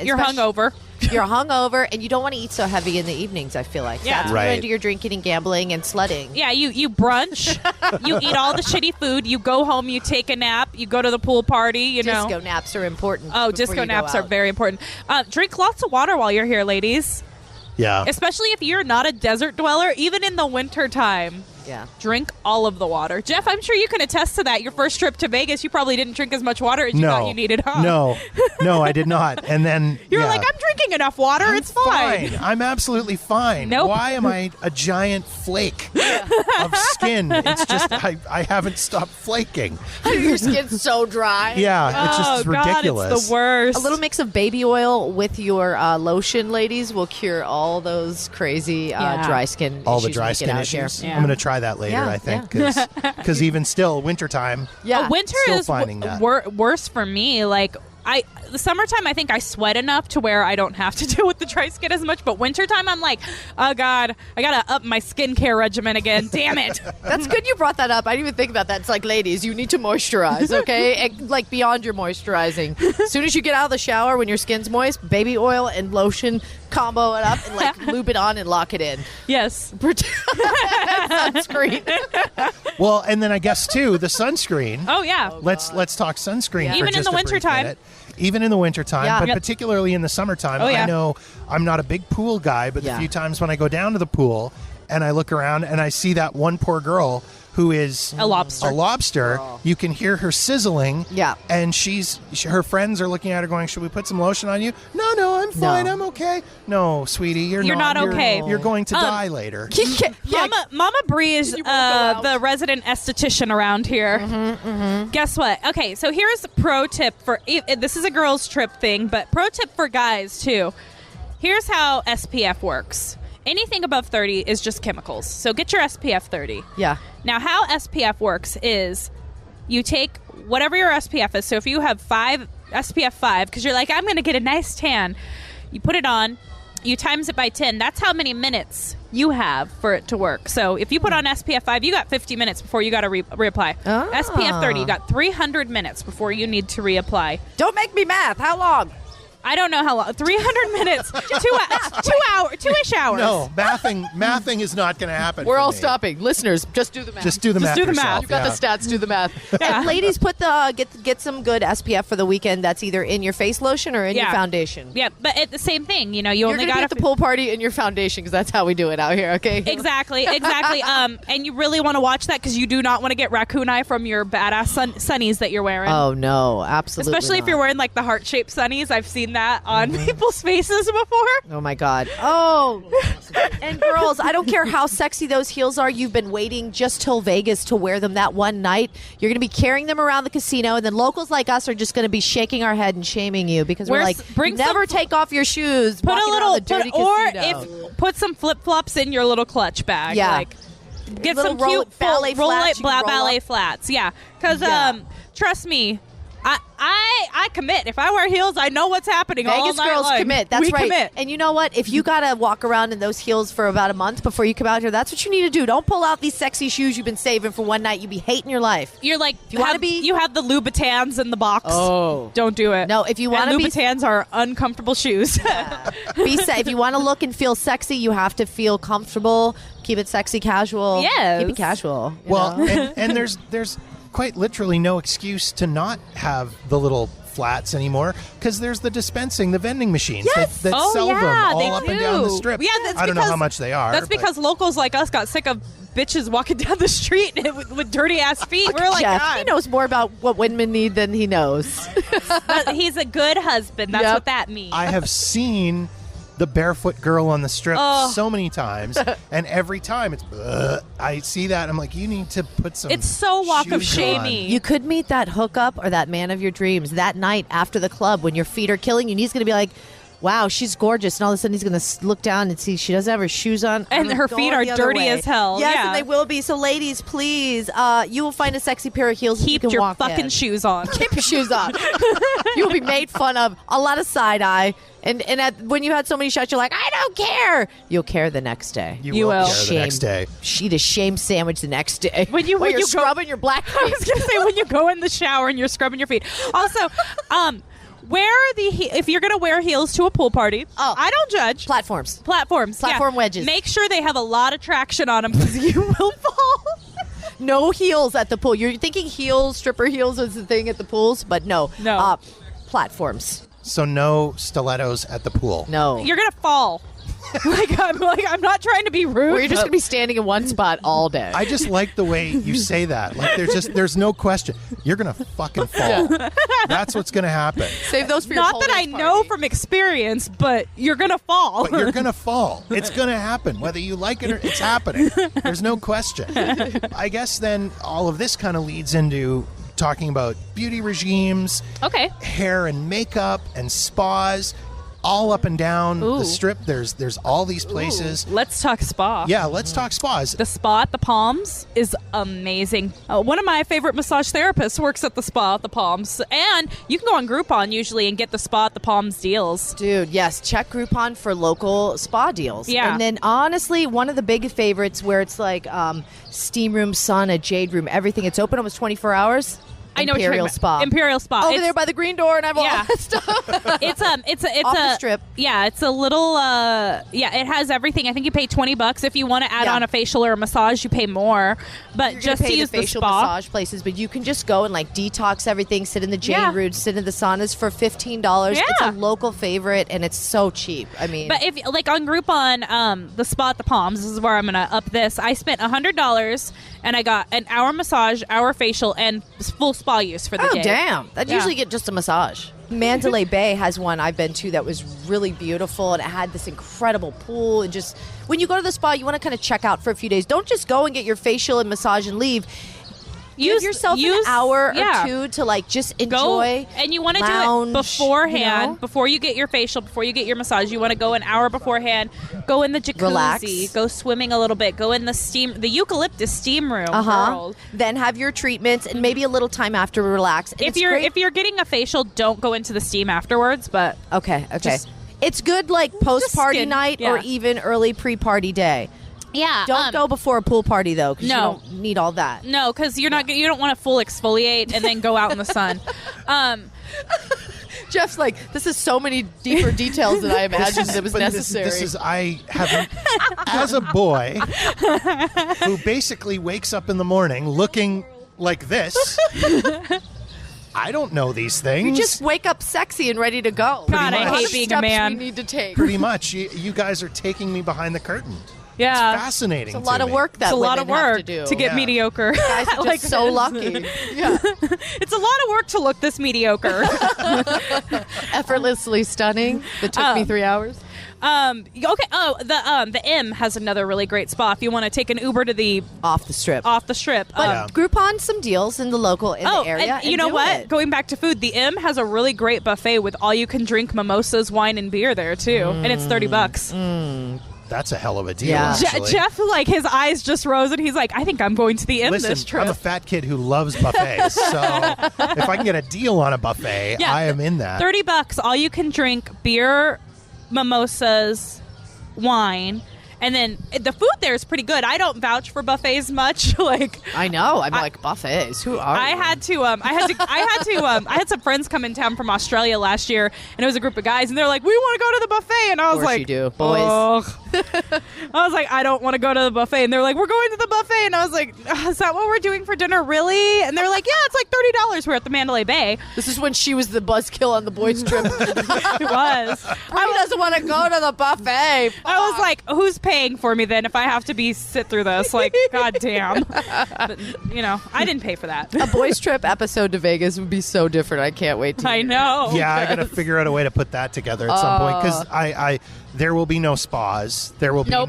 You're especially- hungover. You're hungover and you don't want to eat so heavy in the evenings, I feel like. Yeah. That's when Right. you're into your drinking and gambling and sledding. Yeah, you brunch, you eat all the shitty food, you go home, you take a nap, you go to the pool party, you know. Disco naps are important. Oh, before disco you go naps are out. very important. Drink lots of water while you're here, ladies. Yeah. Especially if you're not a desert dweller, even in the winter time. Yeah. Drink all of the water. Jeff, I'm sure you can attest to that. Your first trip to Vegas, you probably didn't drink as much water as you thought you needed, huh? No, I did not. And then You're yeah. like, I'm drinking enough water. I'm It's fine. I'm absolutely fine. Nope. Why am I a giant flake of skin? It's just I haven't stopped flaking. Your skin's so dry. Yeah, it's just God, ridiculous. it's the worst. A little mix of baby oil with your lotion, ladies, will cure all those crazy dry skin All the issues dry we get skin out issues. here. Yeah. I'm going to try that later, Yeah, I think, because even still, wintertime. Yeah. Winter Still is finding that. worse for me. Like the summertime, I think I sweat enough to where I don't have to deal with the dry skin as much. But wintertime, I'm like, oh God, I gotta up my skincare regimen again. Damn it! That's good you brought that up. I didn't even think about that. It's like, ladies, you need to moisturize, okay? And, like beyond your moisturizing. As soon as you get out of the shower, when your skin's moist, baby oil and lotion, combo it up and like lube it on and lock it in. Yes. Sunscreen. Well, and then I guess too the sunscreen. Oh yeah. Let's talk sunscreen. For Even in just the a brief wintertime. minute. Even in the wintertime, Yeah. but Yep. particularly in the summertime. Oh, yeah. I know I'm not a big pool guy, but Yeah. the few times when I go down to the pool and I look around and I see that one poor girl who is A lobster. you can hear her sizzling. Yeah. And her friends are looking at her going, should we put some lotion on you? No, I'm fine. No. I'm okay. No, sweetie, you're not okay. You're going to die later. Mama Bree is You won't go out. the resident esthetician around here. Guess what? Okay, so here's a pro tip for this is a girls trip thing, but pro tip for guys too. Here's how SPF works. Anything above 30 is just chemicals. So get your SPF 30. Yeah. Now, how SPF works is you take whatever your SPF is. So if you have SPF 5, because you're like, I'm going to get a nice tan, you put it on, you times it by 10. That's how many minutes you have for it to work. So if you put on SPF 5, you got 50 minutes before you got to reapply. SPF 30, you got 300 minutes before you need to reapply. Don't make me math. How long? I don't know how long. 300 minutes. 2-ish hours. No, mathing is not going to happen. We're for all me. stopping. Listeners, just do the math. Just do the math. do the yourself. math. You've got yeah. the stats. Do the math. Yeah. And ladies, put get some good SPF for the weekend. That's either in your face lotion or in your foundation. Yeah, but it's the same thing. You You're only gonna be got at the pool party in your foundation because that's how we do it out here. Okay. Exactly. And you really want to watch that because you do not want to get raccoon eye from your badass sunnies that you're wearing. Oh no, absolutely. Especially if not. you're wearing like the heart-shaped sunnies. I've seen that on people's faces before. Oh my God. Oh. And girls, I don't care how sexy those heels are. You've been waiting just till Vegas to wear them that one night. You're going to be carrying them around the casino, and then locals like us are just going to be shaking our head and shaming you because we're like, never take off your shoes. Put a walking around little, the dirty casino. put some flip-flops in your little clutch bag. Yeah. Like, get Little some cute ballet flats you can roll ballet up. flats. Yeah. Because Yeah. trust me, I commit. If I wear heels, I know what's happening all Vegas night girls long. commit. That's we right. Commit. And you know what? If you got to walk around in those heels for about a month before you come out here, that's what you need to do. Don't pull out these sexy shoes you've been saving for one night. You'd be hating your life. You're like, you wanna be- you have the Louboutins in the box. Oh. Don't do it. No, if you want to be Louboutins are uncomfortable shoes. If you want to look and feel sexy, you have to feel comfortable. Keep it sexy, casual. Yes. Keep it casual. you Well, know? and there's quite literally no excuse to not have the little flats anymore because there's the vending machines that Oh, sell yeah, them they all up and down the do. strip. Yeah, that's I don't know because- how much they are. That's but- because locals like us got sick of bitches walking down the street with dirty ass feet. We're like, Jeff, God. he knows more about what women need than he knows. But he's a good husband. That's Yep. what that means. I have seen the barefoot girl on the strip so many times, and every time it's I see that I'm like, you need to put some. It's so walk of shoes shamey. You could meet that hookup or that man of your dreams that night after the club when your feet are killing you. And he's going to be like, wow, she's gorgeous. And all of a sudden he's going to look down and see she doesn't have her shoes on. And I'm her going feet are the other dirty way. as hell. Yes, Yeah. and they will be. So ladies, please, you will find a sexy pair of heels that you Keep can your walk fucking in. shoes on. Keep your shoes on. You will be made fun of. A lot of side eye. And when you had so many shots, you're like, I don't care. You'll care the next day. You will care the Shame. next day. Eat a shame sandwich the next day. When you While you're go- scrubbing your black I feet. was gonna say when you go in the shower and you're scrubbing your feet. Also, wear if you're gonna wear heels to a pool party. Oh. I don't judge. Platforms. Platform wedges. Make sure they have a lot of traction on them because you will fall. No heels at the pool. You're thinking heels, stripper heels is the thing at the pools, but no. No. Platforms. So no stilettos at the pool. No. You're gonna fall. I'm not trying to be rude. Or you're just but- going to be standing in one spot all day. I just like the way you say that. Like there's no question. You're gonna fucking fall. That's what's gonna happen. Save those for your Not pole that I dance know party. from experience, but you're gonna fall. But you're gonna fall. It's gonna happen, whether you like it or it's happening. There's no question. I guess then all of this kind of leads into talking about beauty regimes, Okay. hair and makeup, and spas, all up and down Ooh. the strip. There's all these places. Let's talk spa. Yeah, let's talk spas. The spa at the Palms is amazing. One of my favorite massage therapists works at the spa at the Palms. And you can go on Groupon usually and get the spa at the Palms deals. Dude, yes. Check Groupon for local spa deals. Yeah. And then, honestly, one of the big favorites where it's like steam room, sauna, jade room, everything. It's open almost 24 hours. I know Imperial what you're talking Spa. about. Imperial Spa. Over It's- there by the green door and I have all Yeah. that stuff. It's Off a the strip. Yeah, it's a little it has everything. I think you pay $20 if you want to add Yeah. on a facial or a massage, you pay more. But You're just gonna to pay use the facial spa. massage places, but you can just go and like detox everything, sit in the jade Yeah. roots, sit in the saunas for $15. It's Yeah. a local favorite and it's so cheap. I mean, But if like on Groupon, the spa at the Palms, this is where I'm gonna up this. I spent $100 and I got an hour massage, hour facial, and full spa use for the oh day. damn, I'd Yeah. usually get just a massage. Mandalay Bay has one I've been to that was really beautiful, and it had this incredible pool. And just when you go to the spa, you want to kind of check out for a few days. Don't just go and get your facial and massage and leave. Give yourself an hour or two to like just enjoy. Go, and you want to do lounge, it beforehand, you know? before you get your facial, before you get your massage. You want to go an hour beforehand. Go in the jacuzzi. Relax. Go swimming a little bit. Go in the eucalyptus steam room. Girl. Then have your treatments and maybe a little time after to relax. And If you're getting a facial, don't go into the steam afterwards. But okay. Just- It's good like post party skin, night yeah. or even early pre party day. yeah, Don't go before a pool party though, because no. you don't need all that. No, because you don't want to full exfoliate and then go out in the sun. Jeff's like, this is so many deeper details than I imagined it was But necessary. This is I haven't as a boy who basically wakes up in the morning looking like this. I don't know these things. you just wake up sexy and ready to go. God, I much. hate What being a steps man. we need to take. pretty much. You guys are taking me behind the curtain. Yeah. It's fascinating. It's a lot to of me. work that It's a lot of women have work to do. to get Yeah. mediocre. Guys are just Like so this. lucky. Yeah. It's a lot of work to look this mediocre. Effortlessly stunning. That took me 3 hours. Okay. Oh, the M has another really great spa if you want to take an Uber to the Off the strip. off the strip. But Groupon some deals in the local in the area. and you know do what? it. Going back to food, the M has a really great buffet with all you can drink mimosas, wine, and beer there too, and it's $30. That's a hell of a deal. Yeah. Actually. Jeff, like his eyes just rose, and he's like, "I think I'm going to the M Listen, this trip." I'm a fat kid who loves buffets, so if I can get a deal on a buffet, Yeah. I am in that. $30, all you can drink beer, mimosas, wine, and then the food there is pretty good. I don't vouch for buffets much. Like I know. I'm like, buffets. Who are I you? had to I had some friends come in town from Australia last year, and it was a group of guys, and they're like, "We want to go to the buffet," and I was course like, you do, boys. "Ugh." I was like, "I don't want to go to the buffet," and they're like, "We're going to the buffet," and I was like, "Is that what we're doing for dinner, really?" And they're like, "Yeah, it's like $30." We're at the Mandalay Bay. This is when she was the buzzkill on the boys' trip. It was. Bree doesn't want to go to the buffet. I was like, "Who's paying for me then if I have to sit through this?" Like, goddamn. But, I didn't pay for that. A boys' trip episode to Vegas would be so different. I can't wait to I hear. know. Yeah, I got to figure out a way to put that together at some point because there will be no spas. There will be Nope.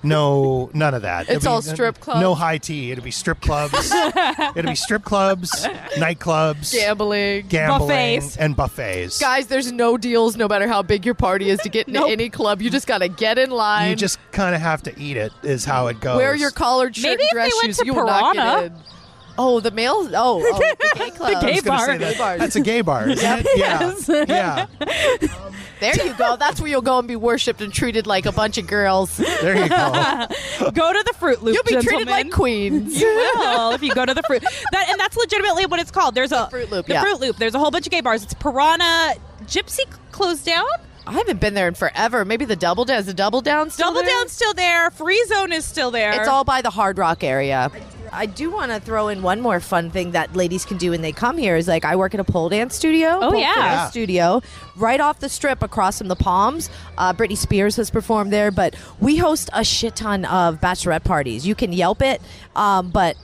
no none of that. It's There'll all be strip clubs. No high tea. It'll be strip clubs. It'll be strip clubs, nightclubs, Gambling. gambling, Buffets. and buffets. Guys, there's no deals no matter how big your party is to get into Nope. any club. You just got to get in line. You just kind of have to eat it. Is how it goes. wear your collared shirt Maybe and if dress they went shoes. to You will not Piranha. get in. Oh, the male. Oh, the gay club. The gay I was gonna bar. say that. Gay bars. That's a gay bar, isn't it? Yes. Yeah. There you go. That's where you'll go and be worshipped and treated like a bunch of girls. There you go. Go to the Fruit Loop, You'll be treated gentlemen. like queens. You will if you go to the fruit. And that's legitimately what it's called. There's a Fruit Loop, The yeah. Fruit Loop. There's a whole bunch of gay bars. It's Piranha. Gypsy closed down. I haven't been there in forever. Maybe the Double Down. Is the Double Down still Double there? Down's still there. Free Zone is still there. It's all by the Hard Rock area. I do want to throw in one more fun thing that ladies can do when they come here is like I work at a pole dance studio. Oh, pole yeah. fitness Yeah. studio right off the strip across from the Palms. Britney Spears has performed there, but we host a shit ton of bachelorette parties. You can Yelp it, but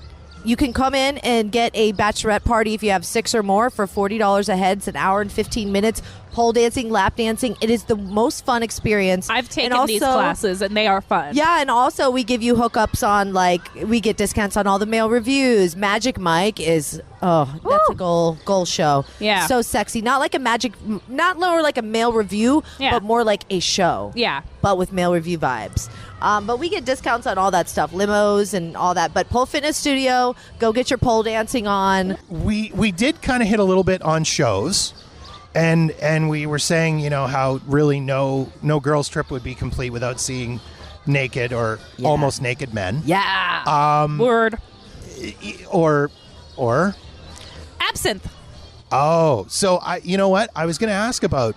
you can come in and get a bachelorette party if you have 6 or more for $40 a head. It's an hour and 15 minutes. Pole dancing, lap dancing. It is the most fun experience. I've taken And these also- classes and they are fun. Yeah, and also we give you hookups on we get discounts on all the male reviews. Magic Mike is that's a goal show. Yeah. So sexy. Not like not lower like a male review, Yeah. but more like a show. Yeah. But with male review vibes. But we get discounts on all that stuff, limos and all that. But Pole Fitness Studio, go get your pole dancing on. We did kind of hit a little bit on shows. And we were saying, how really no girls trip would be complete without seeing naked or almost naked men. Yeah. Word. Or Absinthe. Oh, so you know what? I was going to ask about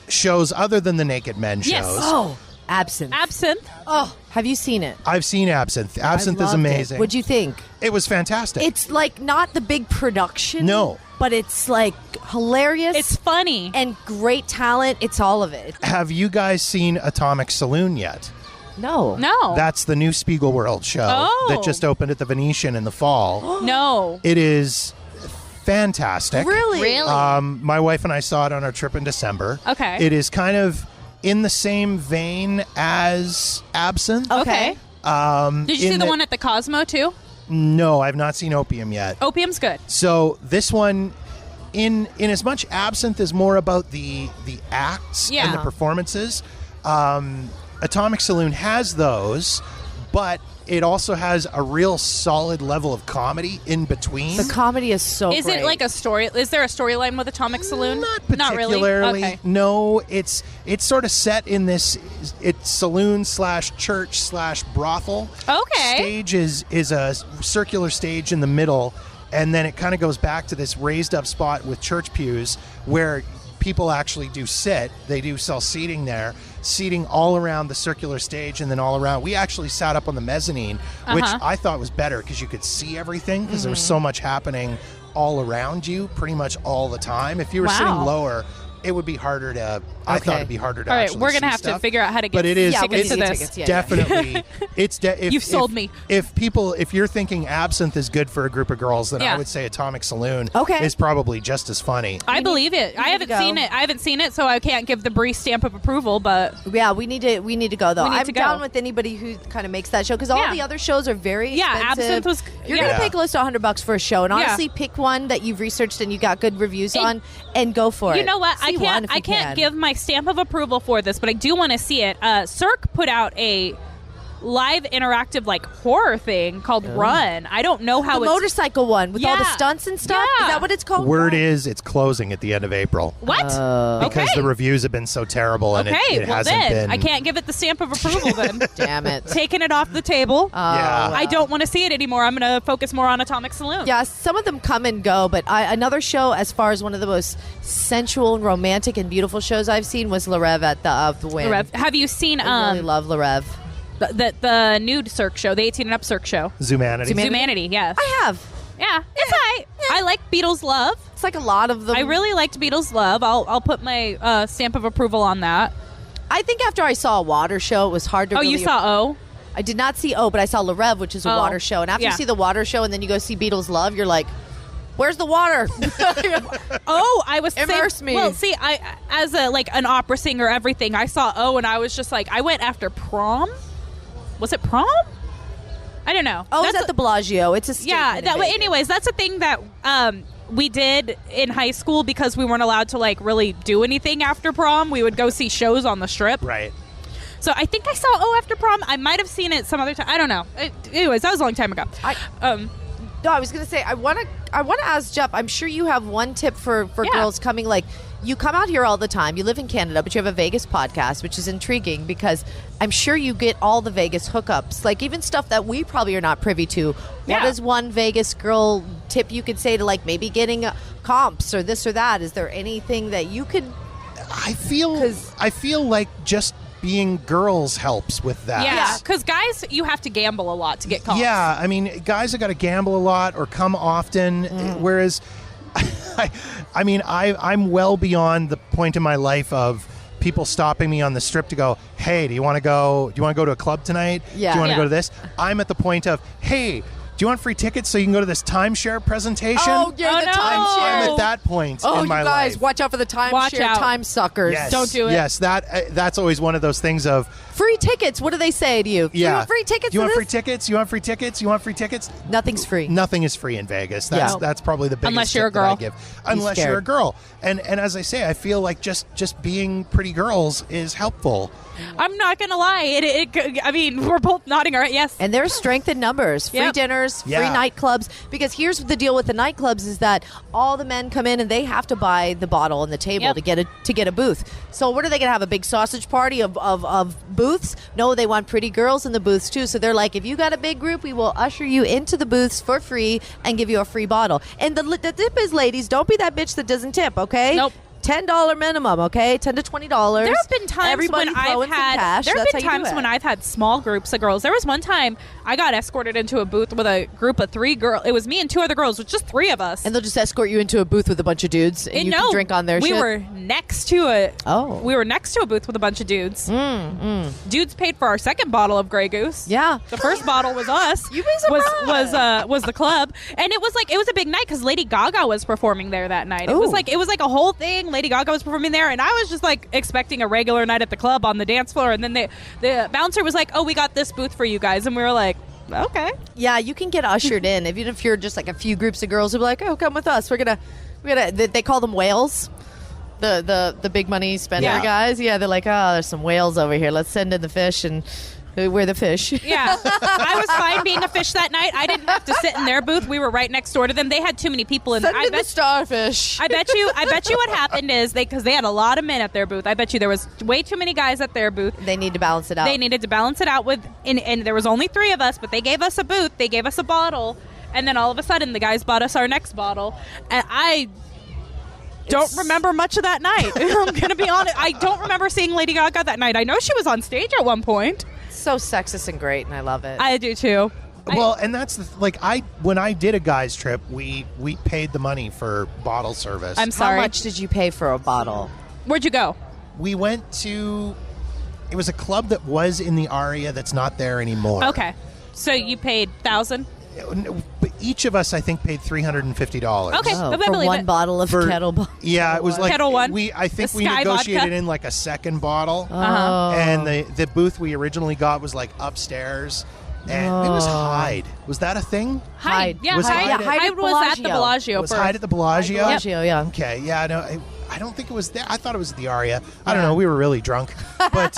shows other than the Naked Men shows. Yes. Oh, Absinthe. Absinthe. Oh, have you seen it? I've seen Absinthe. Absinthe is amazing. What'd you think? It was fantastic. It's like not the big production. No. But it's like hilarious. It's funny. And great talent. It's all of it. Have you guys seen Atomic Saloon yet? No. No. That's the new Spiegelworld show Oh. that just opened at the Venetian in the fall. No. It is fantastic. Really? My wife and I saw it on our trip in December. Okay. It is kind of in the same vein as Absinthe. Okay. Did you see in the one at the Cosmo too? No, I've not seen Opium yet. Opium's good. So this one, in as much Absinthe is more about the acts and the performances, Atomic Saloon has those, but it also has a real solid level of comedy in between. The comedy is so Is great. it like a story? Is there a storyline with Atomic Saloon? Not really. particularly. Okay. No, it's sort of set in this. It's saloon / church / brothel. Okay. Stage is a circular stage in the middle, and then it kind of goes back to this raised up spot with church pews where people actually do sit. They do sell seating there, seating all around the circular stage and then all around. We actually sat up on the mezzanine, which I thought was better because you could see everything because there was so much happening all around you pretty much all the time. If you were sitting lower, it would be harder to. I thought it'd be harder to. All right, actually we're gonna see have stuff. to figure out how to get. But it is. tickets to this. tickets, yeah. Definitely. You've sold me. If you're thinking Absinthe is good for a group of girls, then Yeah. I would say Atomic Saloon Okay. is probably just as funny. I believe it. I haven't go. seen it. I haven't seen it, so I can't give the Bree stamp of approval. But Yeah, we need to go though. We need I'm to go. down with anybody who kind of makes that show because all Yeah. the other shows are very Yeah, expensive. Absinthe was- You're yeah. gonna pay close to $100 for a show, and Yeah. honestly, pick one that you've researched and you got good reviews And- on, and go for it. you know what? See one if I you can't can. give my stamp of approval for this, but I do want to see it. Cirque put out a live interactive like horror thing called Run. I don't know how the it's motorcycle one with all the Yeah. stunts and stuff. Yeah. Is that what it's called? Word is it's closing at the end of April what? because okay. the reviews have been so terrible and Okay, it well hasn't then been. I can't give it the stamp of approval then. Damn it. Taking it off the table. Yeah. I don't want to see it anymore. I'm going to focus more on Atomic Saloon. Yeah, some of them come and go, but another show as far as one of the most sensual and romantic and beautiful shows I've seen was La Rev at the Win. Rev. Have you seen I really love La Rev. the nude Cirque show, the 18 and up Cirque show? Zumanity. Zumanity, yes. I have. Yeah, it's I like Beatles Love. It's like a lot of them. I really liked Beatles Love. I'll put my stamp of approval on that. I think after I saw a water show, it was hard to Oh, really... you saw O? I did not see but I saw La Rev, which is a Oh, water show. And after yeah. you see the water show and then you go see Beatles Love, you're like, where's the water? Oh, I was Immerse me. Well, see, I as an opera singer, everything. I saw O, and I was just like, I went after Prom. Was it Prom? I don't know. Oh, it's That's at the Bellagio. It's a statement yeah. in That way. Vegas. Anyways, that's a thing that we did in high school because we weren't allowed to like really do anything after prom. We would go see shows on the Strip. Right. So I think I saw O after prom. I might have seen it some other time. I don't know. Anyways, that was a long time ago. No, I was gonna say I want to ask Jeff. I'm sure you have one tip for Yeah. girls coming. Like, you come out here all the time. You live in Canada, but you have a Vegas podcast, which is intriguing because I'm sure you get all the Vegas hookups, like even stuff that we probably are not privy to. What Yeah. is one Vegas girl tip you could say to like maybe getting comps or this or that? Is there anything that you could? I feel like just being girls helps with that. Yeah, because guys, you have to gamble a lot to get calls. Yeah, I mean, guys have got to gamble a lot or come often, whereas, I'm well beyond the point in my life of people stopping me on the Strip to go, hey, do you want to go to a club tonight? Yeah. Do you want to Yeah. go to this? I'm at the point of, hey, do you want free tickets so you can go to this timeshare presentation? Oh, yeah, Oh, the no. timeshare. I'm at that point Oh, in you my guys, life. watch out for the Watch timeshare out. time suckers. Yes, Don't do it. Yes, that's always one of those things of, Free tickets. What do they say to you? yeah. You want free tickets? You to want free this? tickets? You want free tickets? You want free tickets? Nothing's free. Nothing is free in Vegas. Yeah. That's probably the biggest Unless you're tip a that I girl. give. Unless you're a scared. girl. And as I say, I feel like just being pretty girls is helpful. I'm not gonna lie. I mean, we're both nodding our yes. And there's strength in numbers. Free Yep. dinners, dinners, free nightclubs. Because here's the deal with the nightclubs is that all the men come in and they have to buy the bottle and the table to get a booth. So what are they going to have, a big sausage party of booths? No, they want pretty girls in the booths too. So they're like, if you got a big group, we will usher you into the booths for free and give you a free bottle. And the tip is, ladies, don't be that bitch that doesn't tip, okay? Nope. $10 minimum, okay? $10 to $20. There have been times when I've had small groups of girls. There was one time I got escorted into a booth with a group of 3 girls. It was me and 2 other girls, with just 3 of us. And they'll just escort you into a booth with a bunch of dudes, and you can drink on their shit. We were next to a booth with a bunch of dudes. Dudes paid for our second bottle of Grey Goose. Yeah, the first bottle was us. You'd be surprised. Was the club, and it was a big night because Lady Gaga was performing there that night. It was like a whole thing. Lady Gaga was performing there, and I was just like expecting a regular night at the club on the dance floor, and then the bouncer was like, "Oh, we got this booth for you guys," and we were like, "Okay." Yeah, you can get ushered in, even if you're just like a few groups of girls who be like, "Oh, come with us. We're gonna." They call them whales. The big money spender guys. Yeah, they're like, "Oh, there's some whales over here. Let's send in the fish and." We're the fish. Yeah. I was fine being a fish that night. I didn't have to sit in their booth. We were right next door to them. They had too many people in there. Send in the starfish. I bet you what happened is because they had a lot of men at their booth. I bet you there was way too many guys at their booth. They need to balance it out. They needed to balance it out and there was only 3 of us, but they gave us a booth. They gave us a bottle. And then all of a sudden the guys bought us our next bottle. And I don't remember much of that night. I'm going to be honest. I don't remember seeing Lady Gaga that night. I know she was on stage at one point. So sexist and great, and I love it. I do too. Well, and that's when I did a guys trip, we paid the money for bottle service. I'm sorry. How much did you pay for a bottle? Where'd you go? We went to. It was a club that was in the Aria that's not there anymore. Okay, so you paid $1,000. But each of us, I think, paid $350. Okay, for one bottle of Kettle. Yeah, it was like Kettle One. I think we Sky negotiated vodka. in like a second bottle, Uh-huh. and the booth we originally got was like upstairs, and it was Hyde. Was that a thing? Hyde. Yeah, Was Hyde. Hyde Hyde was at the Bellagio. Was Hyde at the Bellagio? Bellagio, yeah. Okay, yeah, no. I don't think it was there. I thought it was the Aria. I don't know. We were really drunk, but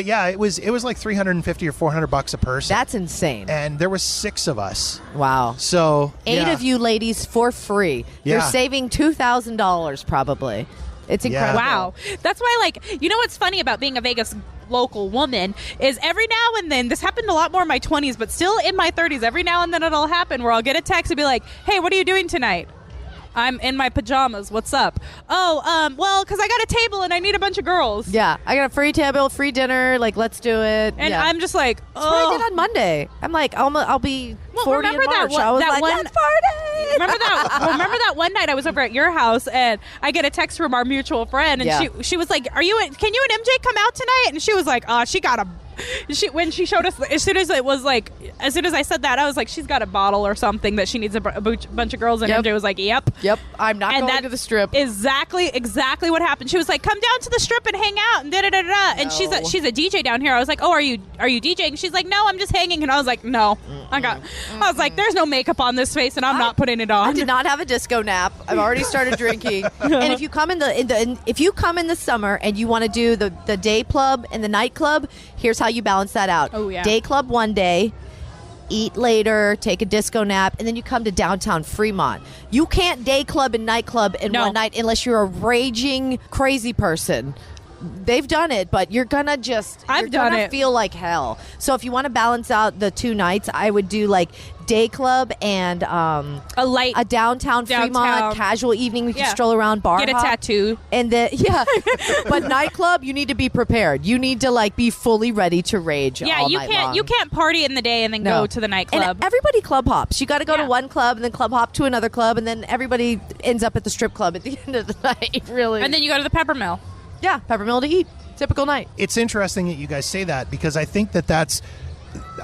yeah, it was like $350 or $400 a person. That's insane. And there was 6 of us. Wow. So 8 of you ladies for free. Yeah. You're saving $2,000 probably. It's incredible. Wow. That's why, you know what's funny about being a Vegas local woman is every now and then, this happened a lot more in my 20s, but still in my 30s, every now and then it'll happen where I'll get a text and be like, "Hey, what are you doing tonight?" "I'm in my pajamas. What's up?" "Oh, well, because I got a table and I need a bunch of girls." Yeah, I got a free table, free dinner. Like, let's do it. And yeah. I'm just like, That's what I did on Monday. I'm like, I'll be 40 in March. I was like, let's party. Remember that one night I was over at your house and I get a text from our mutual friend and she was like, can you and MJ come out tonight? And she was like, she got a. When she showed us, as soon as I said that, I was like, she's got a bottle or something that she needs a bunch of girls, and MJ was like, yep, I'm not going to the strip. Exactly what happened. She was like, come down to the strip and hang out and da-da-da-da. And she's a DJ down here. I was like, oh, are you DJing? She's like, no, I'm just hanging. And I was like, no. I was like, there's no makeup on this face and I'm not putting it on. I did not have a disco nap. I've already started drinking. And if you come in the summer and you want to do the day club and the night club, here's how you balance that out. Oh, yeah. Day club one day, eat later, take a disco nap, and then you come to downtown Fremont. You can't day club and night club in one night unless you're a raging crazy person. They've done it, but you're gonna feel like hell. So if you want to balance out the 2 nights, I would do like day club and a downtown Fremont casual evening. We can stroll around, bar get a tattoo, and then but nightclub, you need to be prepared. You need to be fully ready to rage. all night long. You can't party in the day and then go to the nightclub. And everybody club hops. You got to go to one club and then club hop to another club, and then everybody ends up at the strip club at the end of the night. Really, and then you go to the Peppermill. Yeah, Peppermill to eat. Typical night. It's interesting that you guys say that because I think that that's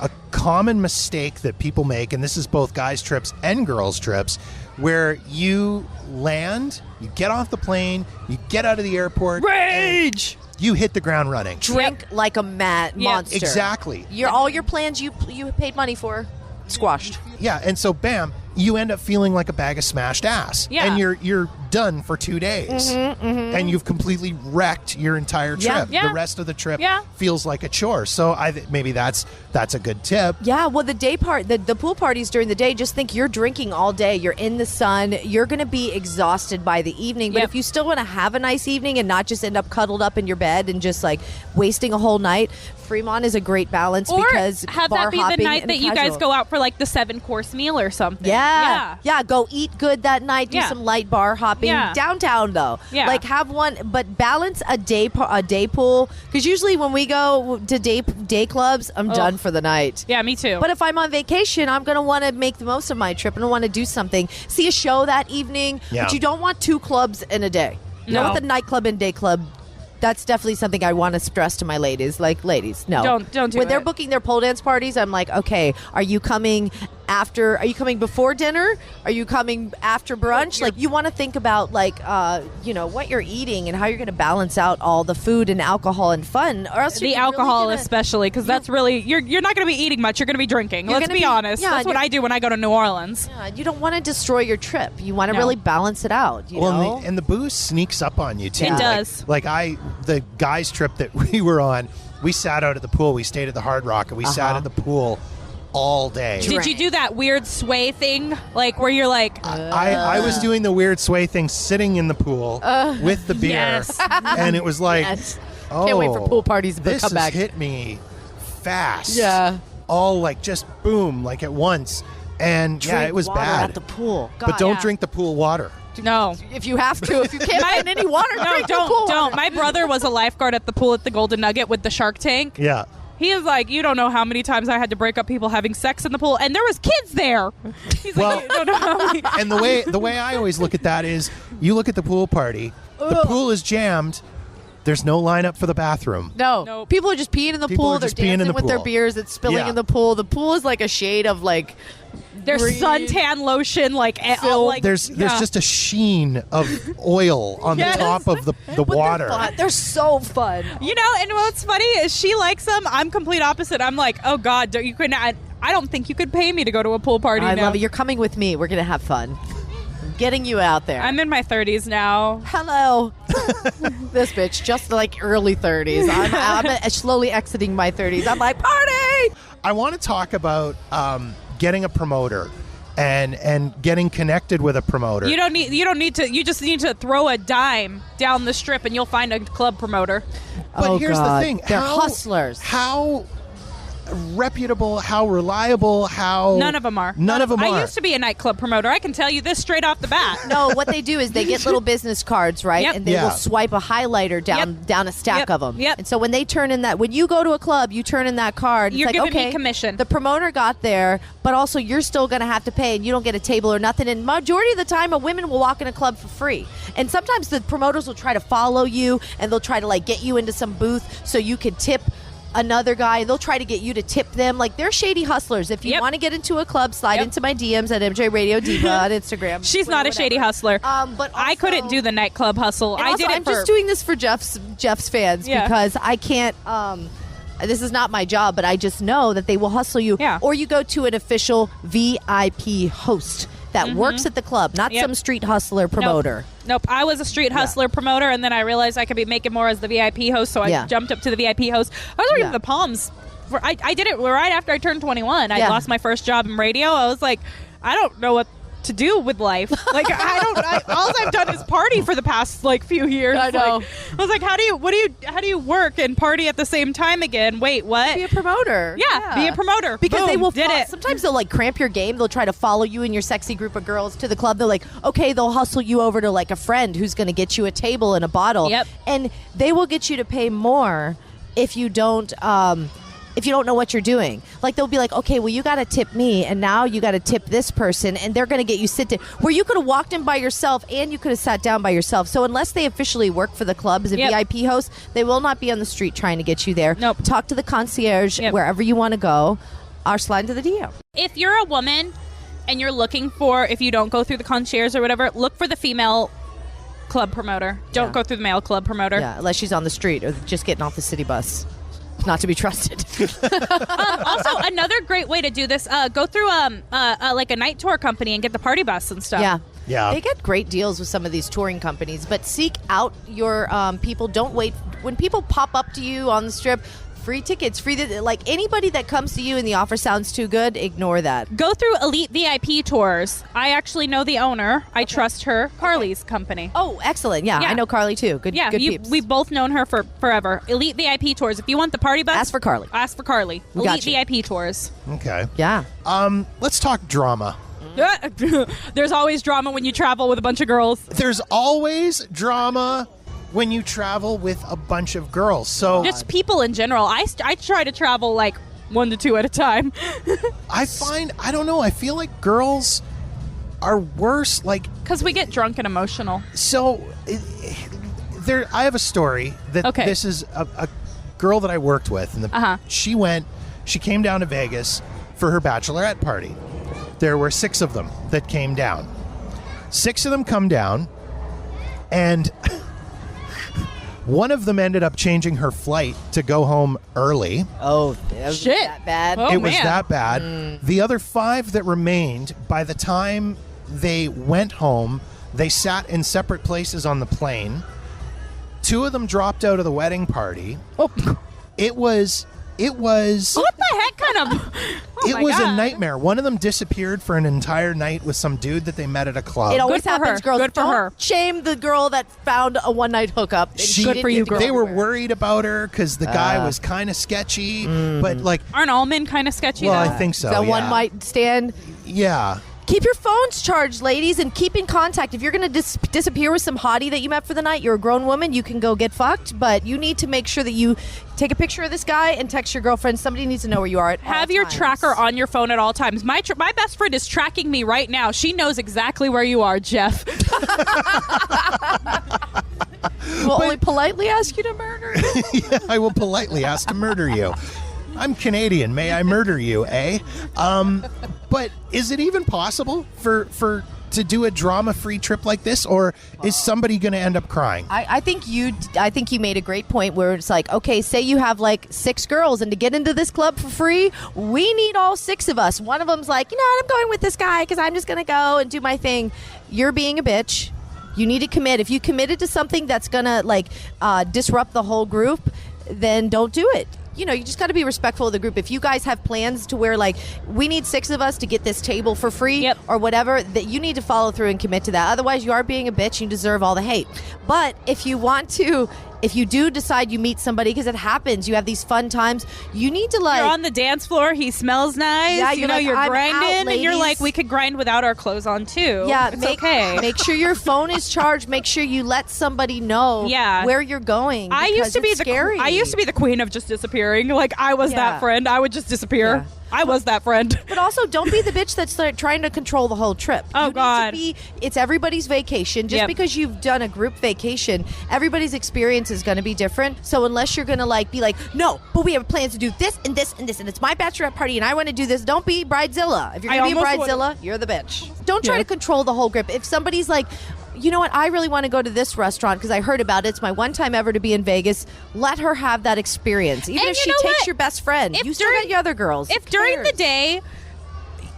a common mistake that people make, and this is both guys' trips and girls' trips, where you land, you get off the plane, you get out of the airport, rage! You hit the ground running. Drink like a monster. Exactly. All your plans you paid money for, squashed. Yeah, and so bam, you end up feeling like a bag of smashed ass. Yeah. And you're done for 2 days. And you've completely wrecked your entire trip. Yeah. The rest of the trip Yeah. feels like a chore. So maybe that's a good tip. Yeah, well, the pool parties during the day, just think you're drinking all day. You're in the sun. You're going to be exhausted by the evening. But Yep. if you still want to have a nice evening and not just end up cuddled up in your bed and just like wasting a whole night, Fremont is a great balance Or because have bar that be the hopping night and that you guys casual. go out for like the 7-course meal or something. Yeah. Go eat good that night. Do Yeah. some light bar hopping Yeah. downtown though. Yeah. Like have one, but balance a day pool because usually when we go to day clubs, I'm done for the night. Yeah, me too. But if I'm on vacation, I'm going to want to make the most of my trip and I want to do something. See a show that evening, Yeah. but you don't want 2 clubs in a day. You know, No. with a nightclub and day club, that's definitely something I want to stress to my ladies. Like, ladies, no. Don't do When they're it. booking their pole dance parties, I'm like, okay, are you coming after? Are you coming before dinner? Are you coming after brunch? Like, you want to think about like, what you're eating and how you're going to balance out all the food and alcohol and fun. Or else the you're alcohol really gonna, especially, because that's really you're not going to be eating much. You're going to be drinking. You're Let's gonna be be- honest. yeah, That's what you're- I do when I go to New Orleans. Yeah, you don't want to destroy your trip. You want to No. really balance it out. You know? And the booze sneaks up on you too. It Like- does. Like the guys trip that we were on, we sat out at the pool. We stayed at the Hard Rock and we sat at the pool all day. Did you do that weird sway thing, like where you're like, I was doing the weird sway thing, sitting in the pool with the beer, Yes. and it was like, Yes. oh, Can't wait for pool parties to this come has back. hit me fast. Yeah. all like just boom, like at once, and yeah, Drink it was water bad. at the pool. But God. don't yeah. drink the pool water. no. If you have to, if you can't find any water, No, drink the pool don't. water. My brother was a lifeguard at the pool at the Golden Nugget with the Shark Tank. Yeah. He is like, you don't know how many times I had to break up people having sex in the pool, and there was kids there. He's Well- like, you don't know how many. And the way I always look at that is, you look at the pool party, the pool is jammed. There's no lineup for the bathroom. No. Nope. People are just peeing in the People pool. are They're just peeing in dancing the with their pool. beers. It's spilling Yeah. in the pool. The pool is like a shade of like There's green. suntan lotion, like, Phil, like There's yeah. just a sheen of oil on Yes. the top of the But water. They're fun. They're so fun. You know, and what's funny is she likes them. I'm complete opposite. I'm like, oh God, you couldn't. I don't think you could pay me to go to a pool party I now. love it. You're coming with me. We're gonna have fun. I'm getting you out there. I'm in my 30s now. Hello. This bitch, just like early 30s. I'm slowly exiting my 30s. I'm like, party! I want to talk about getting a promoter and getting connected with a promoter. You don't need to. You just need to throw a dime down the strip, and you'll find a club promoter. But Oh, here's God. the thing. They're how, hustlers. How reputable, how reliable, how... None of them are. None of them are. I used to be a nightclub promoter. I can tell you this straight off the bat. No, what they do is they get little business cards, right? Yep. And they Yeah. will swipe a highlighter down a stack Yep. of them. Yep. And so when they turn in that, when you go to a club, you turn in that card. You're it's like, giving me okay, commission. The promoter got there, but also you're still going to have to pay, and you don't get a table or nothing. And majority of the time, a women will walk in a club for free. And sometimes the promoters will try to follow you, and they'll try to like get you into some booth so you could tip another guy. They'll try to get you to tip them. Like, they're shady hustlers. If you Yep. want to get into a club, slide Yep. into my DMs at MJ Radio Diva on Instagram. She's not a whatever. shady hustler. But I couldn't also- do the nightclub hustle. And I also, did it I'm for. just doing this for Jeff's fans Yeah. because I can't. This is not my job, but I just know that they will hustle you. Yeah. Or you go to an official VIP host that works at the club, not Yep. some street hustler promoter. Nope. I was a street hustler promoter, and then I realized I could be making more as the VIP host, so I Yeah. jumped up to the VIP host. I was working Yeah. the Palms. I did it right after I turned 21. I Yeah. lost my first job in radio. I was like, I don't know what to do with life. Like, all I've done is party for the past like few years. I know. Like, I was like, how do you work and party at the same time again? Wait, what? Be a promoter. Yeah, be a promoter. Because they Boom, will did it. Sometimes they'll like cramp your game. They'll try to follow you and your sexy group of girls to the club. They're like, okay, they'll hustle you over to like a friend who's going to get you a table and a bottle. Yep. And they will get you to pay more if you don't know what you're doing. Like, they'll be like, okay, well, you got to tip me, and now you got to tip this person, and they're going to get you sit down. Where you could have walked in by yourself, and you could have sat down by yourself. So unless they officially work for the club as a Yep. VIP host, they will not be on the street trying to get you there. Nope. Talk to the concierge Yep. wherever you want to go, or slide into the DM. If you're a woman and you're looking for, if you don't go through the concierge or whatever, look for the female club promoter. Don't Yeah. go through the male club promoter. Yeah, unless she's on the street or just getting off the city bus. not to be trusted. Also, another great way to do this, go through like a night tour company and get the party bus and stuff. Yeah. Yeah. They get great deals with some of these touring companies, but seek out your people. Don't wait. When people pop up to you on the strip, free tickets, like anybody that comes to you and the offer sounds too good, ignore that. Go through Elite VIP Tours. I actually know the owner. I trust her. Carly's company. Oh, excellent. Yeah, Yeah. I know Carly too. Good peeps. We've both known her for forever. Elite VIP Tours. If you want the party bus, Ask for Carly. Ask for Carly. We got Elite you. VIP Tours. Okay. Yeah. Let's talk drama. There's always drama when you travel with a bunch of girls. There's always drama when you travel with a bunch of girls. So Just people in general. I try to travel like 1 to 2 at a time. I don't know, I feel like girls are worse. Like, Because we get drunk and emotional. so I have a story that Okay. this is a girl that I worked with, and she came down to Vegas for her bachelorette party. There were 6 of them that came down. 6 of them come down, and one of them ended up changing her flight to go home early. Oh, that was Shit. that bad. Oh, It was man. that bad. The other 5 that remained, by the time they went home, they sat in separate places on the plane. 2 of them dropped out of the wedding party. Oh. It was What the heck kind of... Oh it my was God. a nightmare. One of them disappeared for an entire night with some dude that they met at a club. It always Good for happens, her. girls. Good for Don't her. shame the girl that found a one-night hookup. Good for you, girl. They were worried about her because the guy was kind of sketchy, but like, Aren't all men kind of sketchy, well, though? I think so. that yeah. one might stand. Yeah. Keep your phones charged, ladies, and keep in contact. If you're going to disappear with some hottie that you met for the night, you're a grown woman, you can go get fucked, but you need to make sure that you take a picture of this guy and text your girlfriend. Somebody needs to know where you are at all Have your times. tracker on your phone at all times. My best friend is tracking me right now. She knows exactly where you are, Jeff. We'll only politely ask you to murder. Yeah, I will politely ask to murder you. I'm Canadian. May I murder you, eh? But is it even possible for to do a drama-free trip like this, or is somebody going to end up crying? I think you made a great point where it's like, okay, say you have like 6 girls, and to get into this club for free, we need all 6 of us. One of them's like, you know what, I'm going with this guy because I'm just going to go and do my thing. You're being a bitch. You need to commit. If you committed to something that's going to like disrupt the whole group, then don't do it. You know, you just got to be respectful of the group. If you guys have plans to where, like, we need 6 of us to get this table for free Yep. or whatever, that you need to follow through and commit to that. Otherwise, you are being a bitch. You deserve all the hate. But if you do decide you meet somebody, because it happens, you have these fun times, you need to, like... You're on the dance floor. He smells nice. Yeah, you you're know, like, you're "I'm grinding. out, And you're ladies." like, we could grind without our clothes on, too. Yeah, it's okay. Make sure your phone is charged. Make sure you let somebody know Yeah. where you're going. I used to be it's scary. I used to be the queen of just disappearing. Like, I was Yeah. that friend. I would just disappear. Yeah. I was that friend. But also, don't be the bitch that's like trying to control the whole trip. Oh, You need to God. it's everybody's vacation. Just Yep. because you've done a group vacation, everybody's experience is going to be different. So unless you're going to like be like, no, but we have plans to do this and this and this, and it's my bachelorette party, and I want to do this. Don't be bridezilla. If you're I going to be a almost bridezilla, you're the bitch. Don't try Yeah. to control the whole group. If somebody's like, you know what, I really want to go to this restaurant because I heard about it. It's my one time ever to be in Vegas. Let her have that experience. Even And if you she know takes what? your best friend. If You still during- got your other girls. If Who during the cares? day,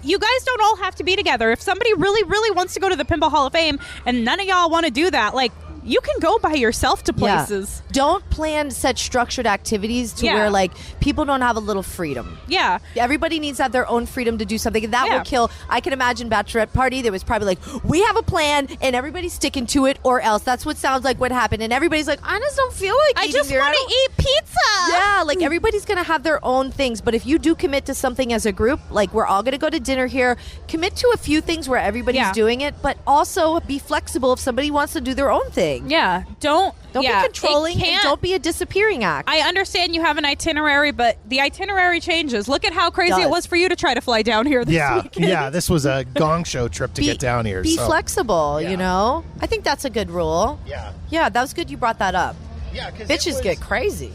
you guys don't all have to be together. If somebody really, really wants to go to the Pinball Hall of Fame and none of y'all want to do that, like, you can go by yourself to places. Yeah. Don't plan such structured activities to Yeah. where like people don't have a little freedom. Yeah. Everybody needs to have their own freedom to do something, and that Yeah. will kill. I can imagine bachelorette party. There was probably like, we have a plan, and everybody's sticking to it, or else. That's what sounds like what happened, and everybody's like, I just don't feel like. I eating just there. want don't- to eat pizza. Yeah, like everybody's gonna have their own things, but if you do commit to something as a group, like we're all gonna go to dinner here, commit to a few things where everybody's Yeah. doing it, but also be flexible if somebody wants to do their own thing. Yeah. Don't be yeah, controlling, it and can't- don't be a disappearing act. I understand you have an itinerary, but the itinerary changes. Look at how crazy Does. it was for you to try to fly down here this Yeah, weekend. yeah. This was a gong show trip to get down here. Be so. flexible, Yeah. you know? I think that's a good rule. Yeah, Yeah, that was good you brought that up. yeah. 'Cause Bitches get crazy.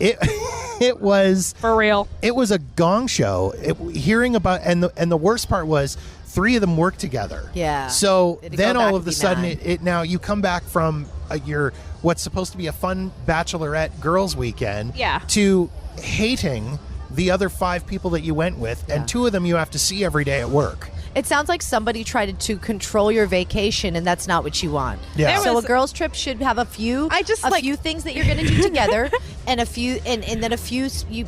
It was For real. It was a gong show. Hearing about and the worst part was 3 of them worked together. Yeah. So It'd then go back all of to a be sudden, 9. it now you come back from your what's supposed to be a fun bachelorette girls weekend. Yeah. To hating the other 5 people that you went with, and 2 of them you have to see every day at work. It sounds like somebody tried to control your vacation, and that's not what you want. Yeah. So a girls' trip should have a few things that you're going to do together, and then a few you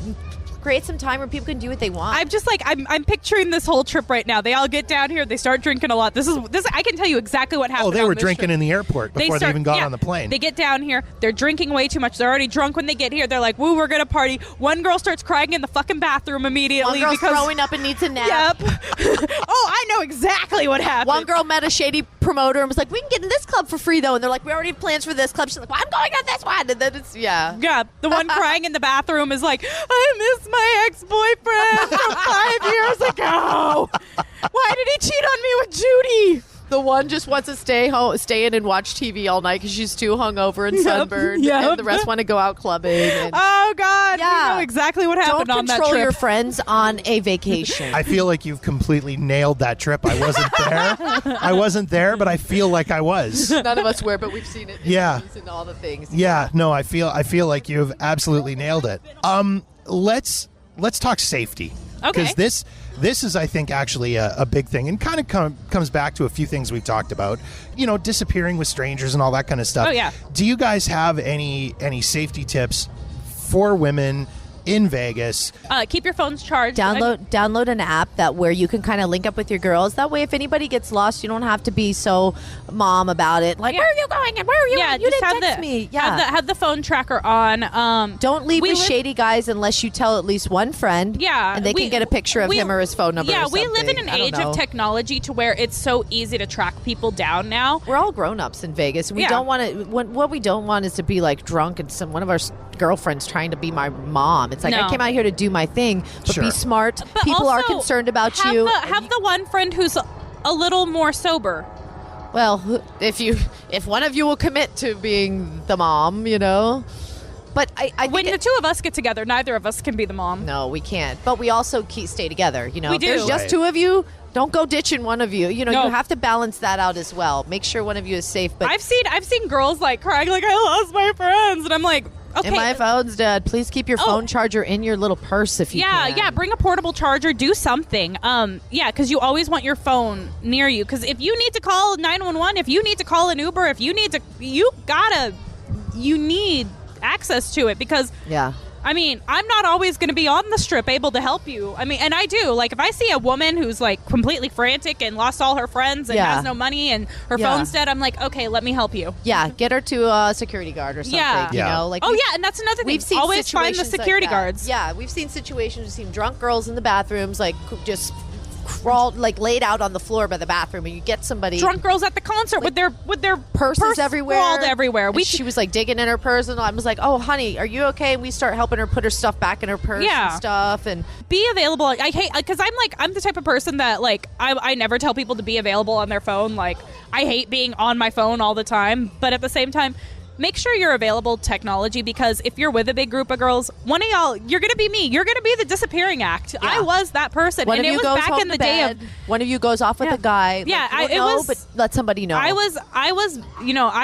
create some time where people can do what they want. I'm just like I'm picturing this whole trip right now. They all get down here, they start drinking a lot. This I can tell you exactly what happened. Oh, they were on this drinking trip. in the airport before they even got on the plane. They get down here, they're drinking way too much. They're already drunk when they get here. They're like, "Woo, we're gonna party." One girl starts crying in the fucking bathroom immediately. One girl's because throwing up and needs a nap. Yep. Oh, I know exactly what happened. One girl met a shady promoter and was like, "We can get in this club for free, though." And they're like, "We already have plans for this club." She's like, "Well, I'm going on this one." And then it's Yeah, the one crying in the bathroom is like, "I miss my ex-boyfriend from 5 years ago. Why did he cheat on me with Judy?" The one just wants to stay in and watch TV all night because she's too hungover and sunburned, and the rest want to go out clubbing. And oh God! Yeah. You know exactly what happened don't on that control trip. your friends on a vacation. I feel like you've completely nailed that trip. I wasn't there. I wasn't there, but I feel like I was. None of us were, but we've seen it. Yeah. And all the things. Yeah. No, I feel like you've absolutely nailed it. Let's talk safety. Okay. Because this is, I think, actually a big thing, and kind of comes back to a few things we've talked about. You know, disappearing with strangers and all that kind of stuff. Oh, yeah. Do you guys have any safety tips for women in Vegas? Keep your phones charged. Download an app where you can kind of link up with your girls. That way, if anybody gets lost, you don't have to be so mom about it. Like, Yeah. where are you going and where are you? Yeah, You just didn't text me. Yeah. have the phone tracker on. Don't leave we with live- shady guys unless you tell at least one friend. Yeah, and they can get a picture of him or his phone number. Yeah, or we live in something. an I don't age of know. technology to where it's so easy to track people down now. We're all grown-ups in Vegas. We Yeah. don't want to. What we don't want is to be like drunk and one of our girlfriends trying to be my mom. It's like, No. I came out here to do my thing, but Sure. be smart. But People are also, concerned about have you. Have the one friend who's a little more sober. Well, if one of you will commit to being the mom, you know. But I think When the two of us get together, neither of us can be the mom. no, we can't. But we also stay together. You know, We if there's do. just Right. two of you. Don't go ditching one of you. You know, No. you have to balance that out as well. Make sure one of you is safe. But I've seen girls like crying like, "I lost my friends," and I'm like, okay. and my phone's dead. Please keep your phone charger in your little purse if you can. Yeah, bring a portable charger, do something. Because you always want your phone near you. Because if you need to call 911, if you need to call an Uber, you need access to it. Because Yeah. I mean, I'm not always going to be on the strip able to help you. I mean, and I do. Like, if I see a woman who's like completely frantic and lost all her friends and Yeah. has no money and her Yeah. phone's dead, I'm like, okay, let me help you. Yeah, get her to a security guard or something. Yeah. You Yeah. know, like Oh, yeah, and that's another thing. we've seen always find the situations like security that. guards. Yeah, we've seen situations. We've seen drunk girls in the bathrooms, like just crawled, like laid out on the floor by the bathroom, and you get somebody Drunk girls at the concert with their purses purse everywhere, sprawled everywhere. And she was like digging in her purse, and I was like, "Oh, honey, are you okay?" And we start helping her put her stuff back in her purse Yeah. and stuff. And be available. I hate because I'm the type of person that like I never tell people to be available on their phone. Like I hate being on my phone all the time, but at the same time, make sure you're available technology, because if you're with a big group of girls, one of y'all, you're gonna be me. You're gonna be the disappearing act. Yeah. I was that person, one and of it you was goes back home in the to day bed. of. One of you goes off with Yeah. a guy. Yeah, like, you don't it know, was- but let somebody know. I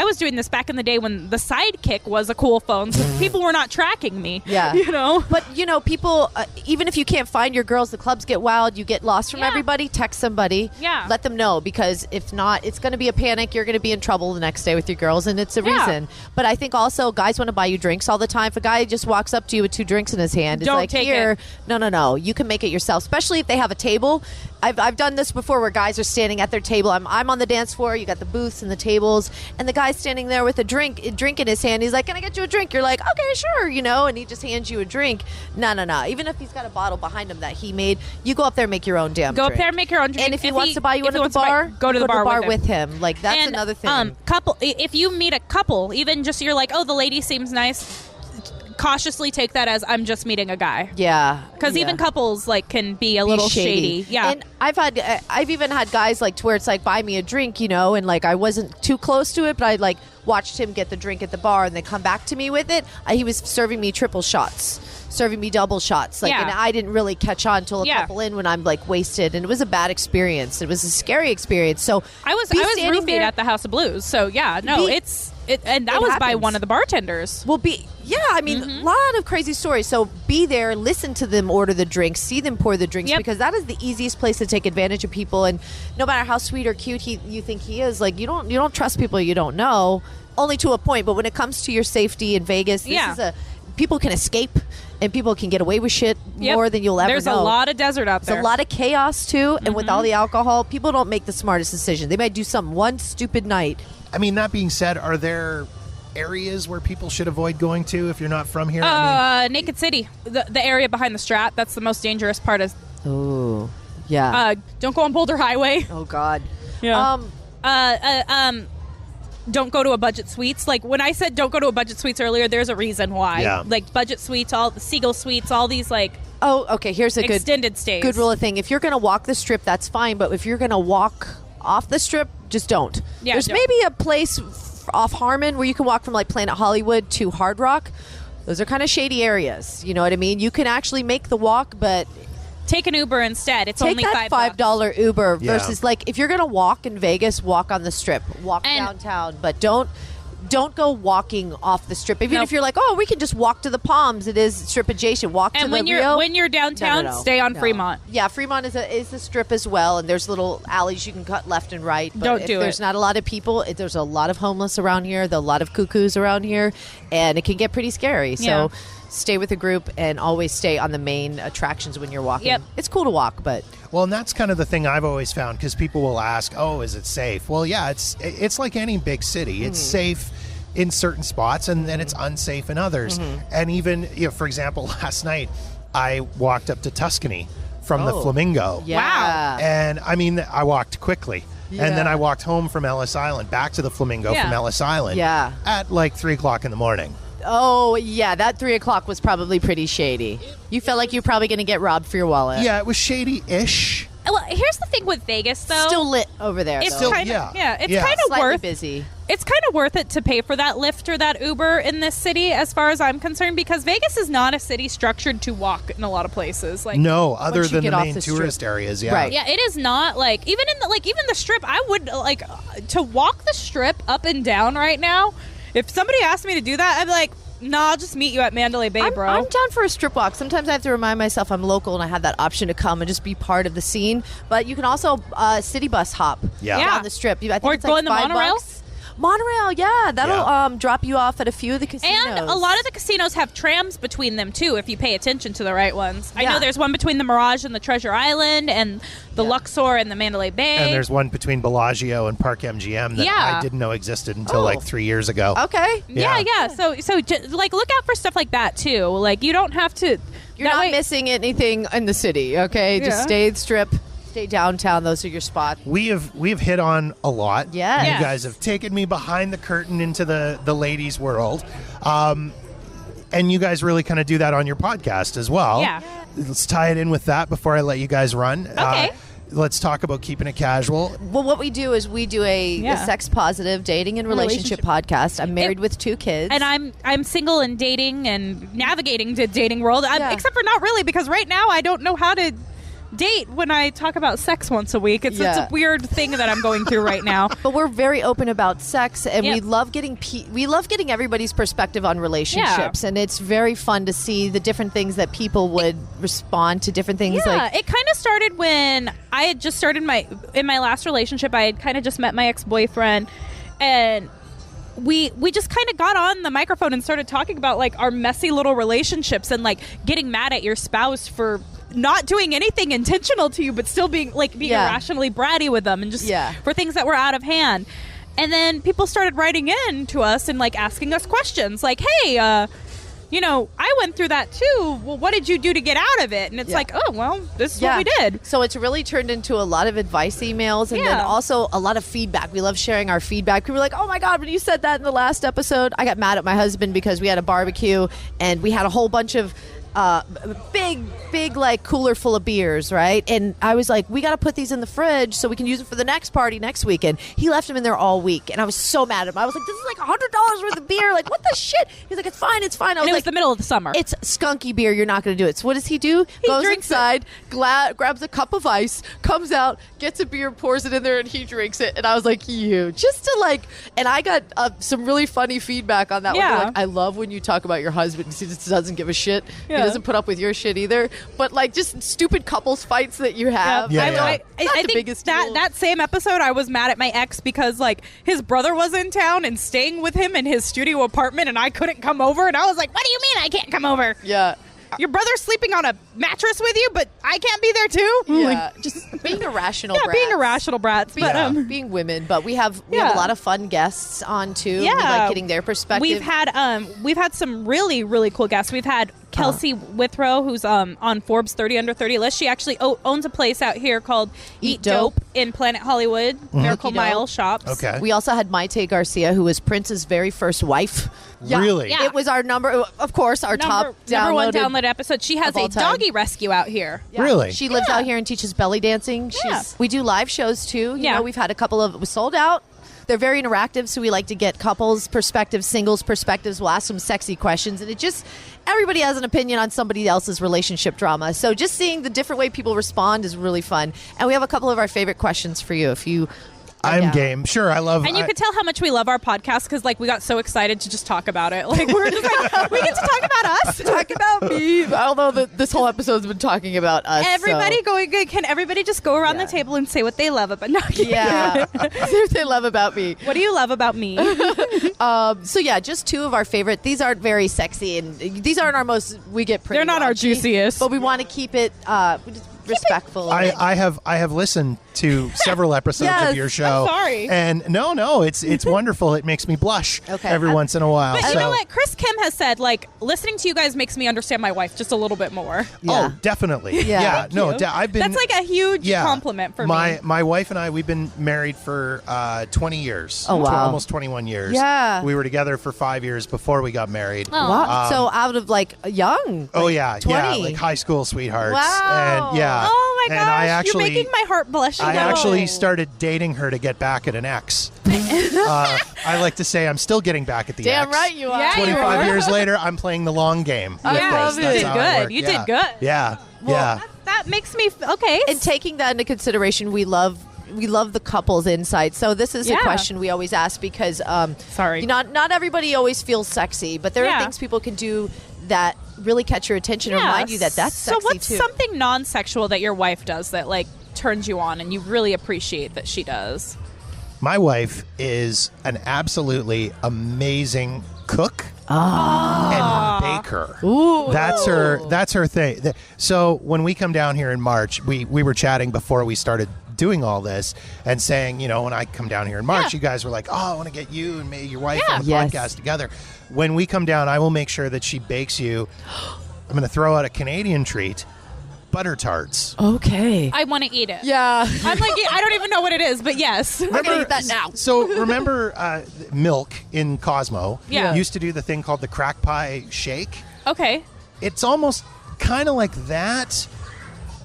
was doing this back in the day when the Sidekick was a cool phone, so people were not tracking me. Yeah. you know. But, you know, people, even if you can't find your girls, the clubs get wild, you get lost from Yeah. everybody, text somebody. Yeah. Let them know, because if not, it's going to be a panic. You're going to be in trouble the next day with your girls, and it's a Yeah. reason. But I think also guys want to buy you drinks all the time. If a guy just walks up to you with 2 drinks in his hand, it's Don't like, take here, it. no. You can make it yourself, especially if they have a table. I've done this before where guys are standing at their table. I'm on the dance floor. You got the booths and the tables, and the guy's standing there with a drink in his hand. He's like, "Can I get you a drink?" You're like, "Okay, sure," you know, and he just hands you a drink. No. Even if he's got a bottle behind him that he made, you go up there and make your own damn Go drink. up there and make your own drink. And if he wants to buy you if one he at the wants to buy- bar, go to the bar with him. Like, that's And, another thing. If you meet a couple, even just you're like, oh, the lady seems nice, cautiously take that as I'm just meeting a guy. Yeah. Because yeah. even couples like can be a little shady. Yeah. And I've even had guys like to where it's like, buy me a drink, you know, and like I wasn't too close to it, but I like watched him get the drink at the bar and then come back to me with it. He was serving me triple shots, serving me double shots. Like, Yeah. and I didn't really catch on till a Yeah. couple in when I'm like wasted, and it was a bad experience. It was a scary experience. So I was standing roofied there- at the House of Blues. So yeah, no, Be- it's and that It was by happens. one of the bartenders. Well, I mean, a lot of crazy stories. So be there, listen to them order the drinks, see them pour the drinks, Yep. because that is the easiest place to take advantage of people. And no matter how sweet or cute you think he is, like you don't trust people you don't know, only to a point. But when it comes to your safety in Vegas, this is people can escape and people can get away with shit more than you'll ever There's know. a lot of desert out there. There's a lot of chaos too, and with all the alcohol, people don't make the smartest decision. They might do something one stupid night. I mean, that being said, are there areas where people should avoid going to if you're not from here? Naked City, the area behind the Strat. That's the most dangerous part. Oh, yeah. Don't go on Boulder Highway. Oh God. Yeah. Don't go to a Budget Suites. Like when I said don't go to a Budget Suites earlier, there's a reason why. Yeah. Like Budget Suites, all the Seagull Suites, all these like Oh, okay. Here's a extended stays. good rule of thing. If you're going to walk the strip, that's fine. But if you're going to walk off the strip, just don't. Yeah, There's don't. maybe a place off Harmon where you can walk from like Planet Hollywood to Hard Rock. Those are kind of shady areas. You know what I mean? You can actually make the walk, but Take an Uber instead. It's take only that $5. $5 Uber Yeah. versus like if you're going to walk in Vegas, walk on the strip, walk And- downtown, but don't go walking off the strip. Even Nope. if you're like, oh, we can just walk to the Palms. It is strip adjacent. Walk to And the when Rio. you're downtown, No. stay on No. Fremont. Yeah, Fremont is a strip as well, and there's little alleys you can cut left and right. But Don't if do there's it. not a lot of people, there's a lot of homeless around here, a lot of cuckoos around here, and it can get pretty scary. Yeah. So stay with a group and always stay on the main attractions when you're walking. Yep. It's cool to walk, but Well, and that's kind of the thing I've always found because people will ask, "Oh, is it safe?" Well, yeah, it's like any big city. It's safe in certain spots, and then it's unsafe in others. And even, for example, last night I walked up to Tuscany from the Flamingo. yeah. And I mean, I walked quickly. And then Yeah. I walked home from Ellis Island, back to the Flamingo Yeah. from Ellis Island Yeah. at like 3 o'clock in the morning. Oh, yeah, that 3 o'clock was probably pretty shady. You felt like you're probably going to get robbed for your wallet. Yeah, it was shady-ish. Well, here's the thing with Vegas, though. Still lit over there, it's though. kind of it's Yeah. kind of Slightly worth busy. It's kind of worth it to pay for that Lyft or that Uber in this city, as far as I'm concerned, because Vegas is not a city structured to walk in a lot of places. Like, No, other Once you than get the off main the strip. tourist areas, yeah. Right. yeah, it is not like even the Strip. I would like to walk the Strip up and down right now. If somebody asked me to do that, I'd be like, nah, I'll just meet you at Mandalay Bay, bro. I'm down for a strip walk. Sometimes I have to remind myself I'm local and I have that option to come and just be part of the scene. But you can also city bus hop Yeah. Yeah. down the strip. I think Or it's go like in the $5. monorail? Monorail, yeah. That'll Yeah. drop you off at a few of the casinos. And a lot of the casinos have trams between them, too, if you pay attention to the right ones. I Yeah. know there's one between the Mirage and the Treasure Island and the Yeah. Luxor and the Mandalay Bay. And there's one between Bellagio and Park MGM that Yeah. I didn't know existed until Oh. like 3 years ago. Okay. yeah, Yeah. yeah. So like, look out for stuff like that, too. Like, you don't have to... You're that not way- missing anything in the city, okay? Just Yeah. stay strip, stay downtown. Those are your spots. We have hit on a lot. Yes. You Yes. guys have taken me behind the curtain into the ladies' world. And you guys really kind of do that on your podcast as well. Yeah. Let's tie it in with that before I let you guys run. Okay. Let's talk about keeping it casual. Well, what we do is we do a Yeah. sex positive dating and relationship podcast. I'm married with 2 kids. And I'm single and dating and navigating the dating world, Yeah. except for not really, because right now I don't know how to date when I talk about sex once a week. It's Yeah. a weird thing that I'm going through right now. But we're very open about sex, and we Yep. love getting everybody's perspective on relationships, and it's very fun to see the different things that people would respond to different things. Yeah, Like, it kind of started when I had just started in my last relationship. I had kind of just met my ex-boyfriend, and we just kind of got on the microphone and started talking about like our messy little relationships and like getting mad at your spouse for not doing anything intentional to you, but still being Yeah. irrationally bratty with them, and just Yeah. for things that were out of hand. And then people started writing in to us and like asking us questions like, hey, I went through that too. Well, what did you do to get out of it? And it's Yeah. like, oh, well, this is Yeah. what we did. So it's really turned into a lot of advice emails, and then Yeah. also a lot of feedback. We love sharing our feedback. People are like, oh my God, when you said that in the last episode, I got mad at my husband because we had a barbecue and we had a whole bunch of big like cooler full of beers, right? And I was like, we got to put these in the fridge so we can use it for the next party next weekend. He left them in there all week, and I was so mad at him. I was like, this is like $100 worth of beer. Like, what the shit? He's like, it's fine. I was And it was like, the middle of the summer. it's skunky beer. You're not going to do it. So what does he do? Goes drinks inside, grabs a cup of ice, comes out, gets a beer, pours it in there, and he drinks it. And I was like, you. Just to like, and I got some really funny feedback on that one. Yeah. They're like, I love when you talk about your husband. He just doesn't give a shit. Yeah. He doesn't put up with your shit either. But like just stupid couples fights that you have. Yeah, I Not the think biggest that deal. that same episode, I was mad at my ex because like his brother was in town and staying with him in his studio apartment, and I couldn't come over. And I was like, "What do you mean I can't come over? Yeah. Your brother's sleeping on a mattress with you, but I can't be there too." Yeah. Just being irrational. Yeah, being irrational brats. But being women, but we have a lot of fun guests on too. We Yeah. like getting their perspective. we've had some really cool guests. We've had Kelsey Withrow, who's on Forbes 30 Under 30 list. She actually owns a place out here called Eat Dope in Planet Hollywood, Miracle Cookie Dope. Mile Shops. Okay. We also had Maite Garcia, who was Prince's very first wife. Really? Yeah. It was our number, of course, our top number one downloaded download episode. She has of all a time. doggy rescue out here. Yeah. Really? She lives out here and teaches belly dancing. Yeah. We do live shows too. You Yeah. know, we've had a couple of we sold out. They're very interactive, so we like to get couples perspectives, singles perspectives. We'll ask some sexy questions, and everybody has an opinion on somebody else's relationship drama. So just seeing the different way people respond is really fun. And we have a couple of our favorite questions for you if you. I'm game. Sure, I love. And you could tell how much we love our podcast because, like, we got so excited to just talk about it. Like, we're just like, we get to talk about us. Talk about me. Although this whole episode's been talking about us. Everybody so. going good. Can everybody just go around the table and say what they love about? No, Yeah. See what they love about me. What do you love about me? So yeah, just two of our favorite. These aren't very sexy, and these aren't our most. We get pretty. They're not our raunchy, juiciest. but we want to keep it respectful. I have listened to several episodes Yes, of your show. I'm sorry. And no, it's wonderful. It makes me blush Okay. every once in a while. But so, you know what? Chris Kim has said, like, listening to you guys makes me understand my wife just a little bit more. Yeah. Oh, definitely. Yeah. Thank No, you. I've been. That's like a huge compliment for me. My wife and I, we've been married for 20 years. Oh, wow. Almost 21 years. Yeah. We were together for 5 years before we got married. Oh. Wow. So out of like young. Oh, like, yeah. 20. Yeah, like high school sweethearts. Wow. And yeah. Oh my And gosh, I actually, you're making my heart blush. I again. actually started dating her to get back at an ex. I like to say I'm still getting back at the Damn ex. right you are. Yeah, you 25 are. years later, I'm playing the long game. with Yeah, this. you That's did how I good. work. You Yeah. did good. Yeah. Yeah. That makes me okay. And taking that into consideration, we love the couple's insight. So this is a Yeah. question we always ask because Sorry. you know, not everybody always feels sexy, but there Yeah. are things people can do that really catch your attention and remind you that that's so. sexy What's too. something non-sexual that your wife does that like turns you on and you really appreciate that she does? My wife is an absolutely amazing cook and baker. Ooh. That's her thing. So when we come down here in March, we were chatting before we started doing all this and saying, you know, when I come down here in March, you guys were like, oh, I want to get you and your wife on the Yes. podcast together. When we come down, I will make sure that she bakes you. I'm going to throw out a Canadian treat, butter tarts. Okay. I want to eat it. Yeah. I'm like, I don't even know what it is, but yes. I'm gonna eat that now. So remember Milk in Cosmo Yeah. used to do the thing called the crack pie shake? Okay. It's almost kind of like that,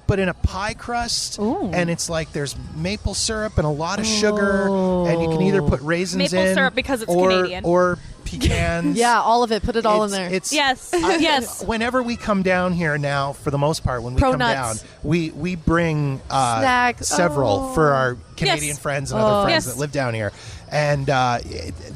but in a pie crust. Ooh. And it's like there's maple syrup and a lot of sugar, and you can either put raisins Maple in syrup because it's or, Canadian. or pecans. Yeah, all of it. Put it all in It's- there. It's Yes. Yes. Whenever we come down here now, for the most part, when we Pro come nuts. down, we bring Snacks. several Oh. for our Canadian Yes. friends and other friends Yes. that live down here. And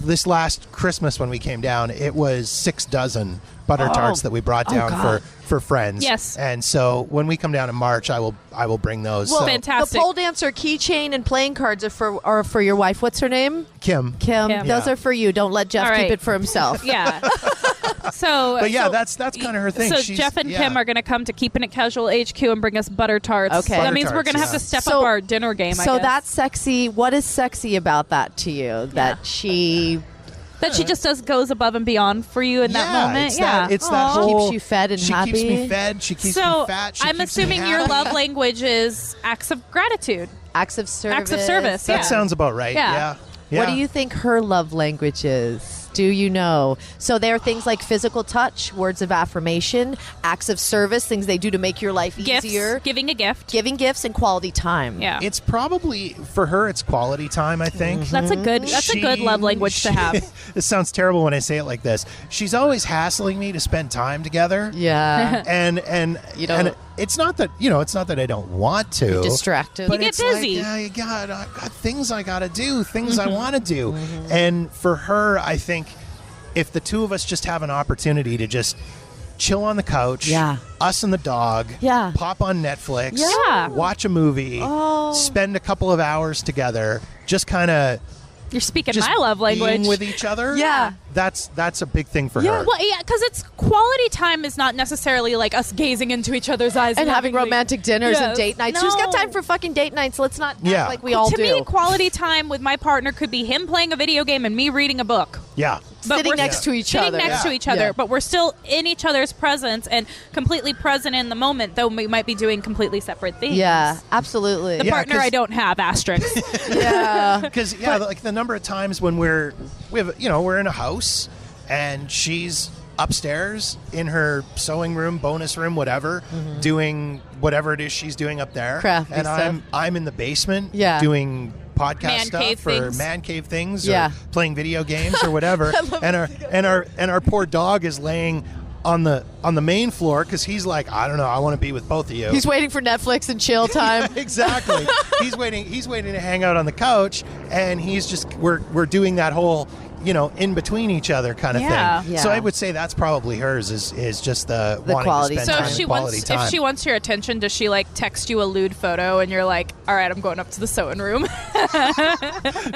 this last Christmas when we came down, it was 6 dozen butter tarts that we brought down God. for friends. Yes. And so when we come down in March, I will bring those. Well, So, Fantastic. the pole dancer keychain and playing cards are for your wife. What's her name? Kim. Kim. Kim. Those Yeah. are for you. Don't let Jeff All right. keep it for himself. Yeah. So, But yeah, so- that's kind of her thing. So She's- Jeff and yeah. Kim are going to come to Keeping It Casual HQ and bring us butter tarts. Okay. So Butter that means we're tarts, going to have yeah. to step So- up our dinner game. I So guess. that's sexy. What is sexy about that to you? That she that she just goes above and beyond for you in that moment. It's Yeah, that, it's Aw. that whole, Keeps you fed and she happy. keeps me fed. She keeps So me fat. She I'm keeps me assuming your happy. love language is acts of gratitude. acts of service. Acts of service. That Yeah. sounds about right. Yeah. Yeah. Yeah. What do you think her love language is? Do you know? So there are things like physical touch, words of affirmation, acts of service, things they do to make your life easier. Giving a gift. Giving gifts and quality time. Yeah. It's probably, for her, it's quality time, I think. That's a good love language to have. It sounds terrible when I say it like this. She's always hassling me to spend time together. Yeah. And You don't- and it's not that, it's not that I don't want to. Distracted. But You get it's busy. like, I got things I got to do, things I want to do. And for her, I think if the two of us just have an opportunity to just chill on the couch, Yeah. us and the dog, Yeah. pop on Netflix, Yeah. watch a movie, spend a couple of hours together, just kind of You're speaking just my love language. being with each other. Yeah. That's a big thing for her. Well, yeah, because it's quality time is not necessarily like us gazing into each other's eyes And having like- romantic dinners and Yes. date nights. Who's got No. time for fucking date nights? Let's not Yeah. act like we all to do. me, quality time with my partner could be him playing a video game and me reading a book. Yeah. But Sitting we're next to each sitting other. next to Yeah. each other, Yeah. but we're still in each other's presence and completely present in the moment, though we might be doing completely separate things. Yeah, absolutely. The Yeah, partner 'cause- I don't have, asterisk. Yeah. Because like the number of times when we're in a house and she's upstairs in her sewing room, bonus room, whatever, doing whatever it is she's doing up there, Crafty and stuff. I'm in the basement, Yeah. doing podcast Man stuff cave or things. man cave things, Yeah. or playing video games or whatever, and our poor dog is laying on the main floor because he's like, I don't know, I want to be with both of you. He's waiting for Netflix and chill time. Exactly. He's waiting to hang out on the couch, and he's just we're doing that whole in between each other kind of Yeah. thing. Yeah. So I would say that's probably hers is just the wanting quality to spend So time if and she quality wants time. if she wants your attention, does she like text you a lewd photo and you're like, all right, I'm going up to the sewing room?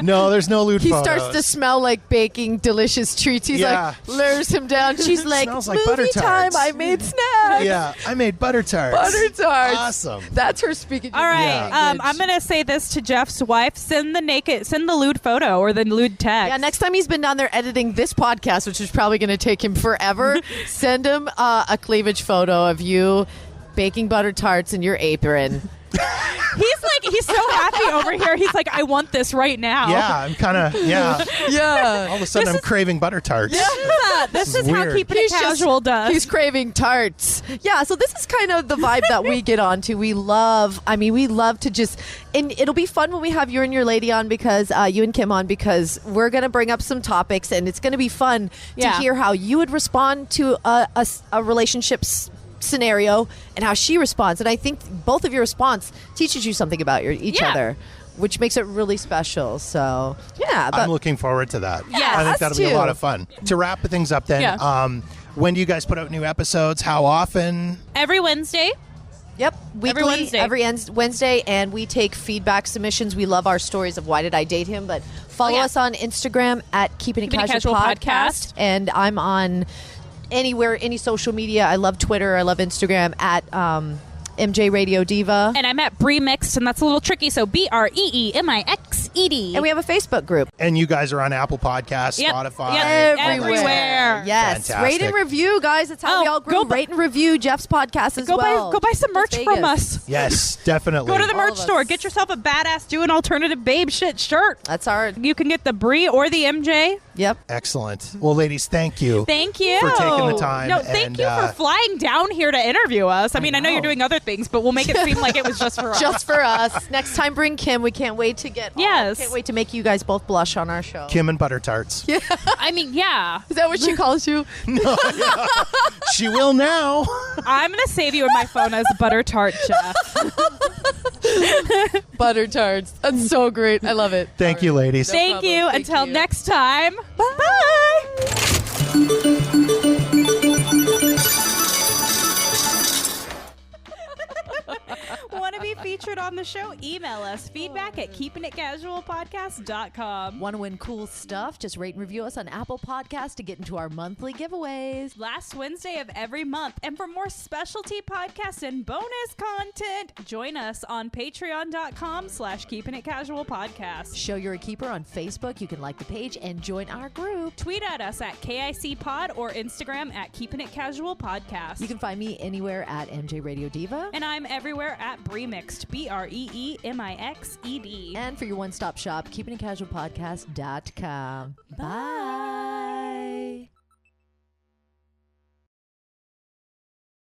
No, there's no lewd He photos. starts to smell like baking delicious treats. He's Yeah. like, lures him down. She's like, Smells like movie butter time. tarts." I made snacks. Yeah, I made butter tarts. Butter tarts. Awesome. That's her speaking. All right, Yeah. I'm gonna say this to Jeff's wife: send the lewd photo or the lewd text. Yeah, next time he's been down there editing this podcast, which is probably going to take him forever, send him a cleavage photo of you baking butter tarts in your apron. He's so happy over here. He's like, I want this right now. Yeah, I'm kind of Yeah. All of a sudden, I'm craving butter tarts. This is is how weird. keeping it casual does. He's craving tarts. Yeah, so this is kind of the vibe that we get onto. We love to just, and it'll be fun when we have you and your lady on because, you and Kim on, because we're going to bring up some topics and it's going to be fun to Yeah. hear how you would respond to a relationship scenario and how she responds. And I think both of your response teaches you something about each Yeah. other, which makes it really special. So, yeah. I'm looking forward to that. Yeah, I think us that'll be a too. lot of fun. To wrap things up then, Yeah. when do you guys put out new episodes? How often? Every Wednesday. Yep, weekly, Wednesday. every Wednesday, and we take feedback submissions. We love our stories of why did I date him, but follow yeah. us on Instagram at Keeping It Keeping It Casual Casual Podcast, Podcast. and I'm on anywhere, any social media. I love Twitter, I love Instagram at MJ Radio Diva, And I'm at Bree Mixed, and that's a little tricky. So BREEMIXED. and we have a Facebook group. And you guys are on Apple Podcasts, Yep. Spotify. Yep. Everywhere. Yes, Fantastic. rate and review, guys. That's how we all grow. go bu- Rate and review Jeff's podcast as go well. buy some merch Just from Vegas. us. Yes, definitely. Go to the All merch of us. store. Get yourself a badass doing alternative babe shit shirt. That's our You can get the Bree or the MJ. yep. Excellent. Well, ladies, thank you. Thank you For taking the time No, thank and, you for flying down here to interview us. I mean, I know you're know. doing other things, but we'll make it seem like it was just for us. Just for us. Next time, bring Kim. We can't wait to get. Yes. Can't wait to make you guys both blush on our show. Kim and butter tarts. I mean, yeah. Is that what she calls you? She will now. I'm gonna save you in my phone as Butter Tart Jeff. Butter tarts. That's so great. I love it. Thank you, ladies. Thank problem. you. Thank Until you. next time. Bye. Want to be featured on the show? Email us feedback at keepingitcasualpodcast.com. Want to win cool stuff? Just rate and review us on Apple Podcasts to get into our monthly giveaways. Last Wednesday of every month. And for more specialty podcasts and bonus content, join us on patreon.com/keepingitcasualpodcast. Show you're a keeper on Facebook. You can like the page and join our group. Tweet at us at KICPod or Instagram at Keeping It Casual Podcast. You can find me anywhere at MJ Radio Diva. And I'm everywhere at Bree Mixed, BREEMIXED. And for your one-stop shop, keepingitcasualpodcast.com. Bye.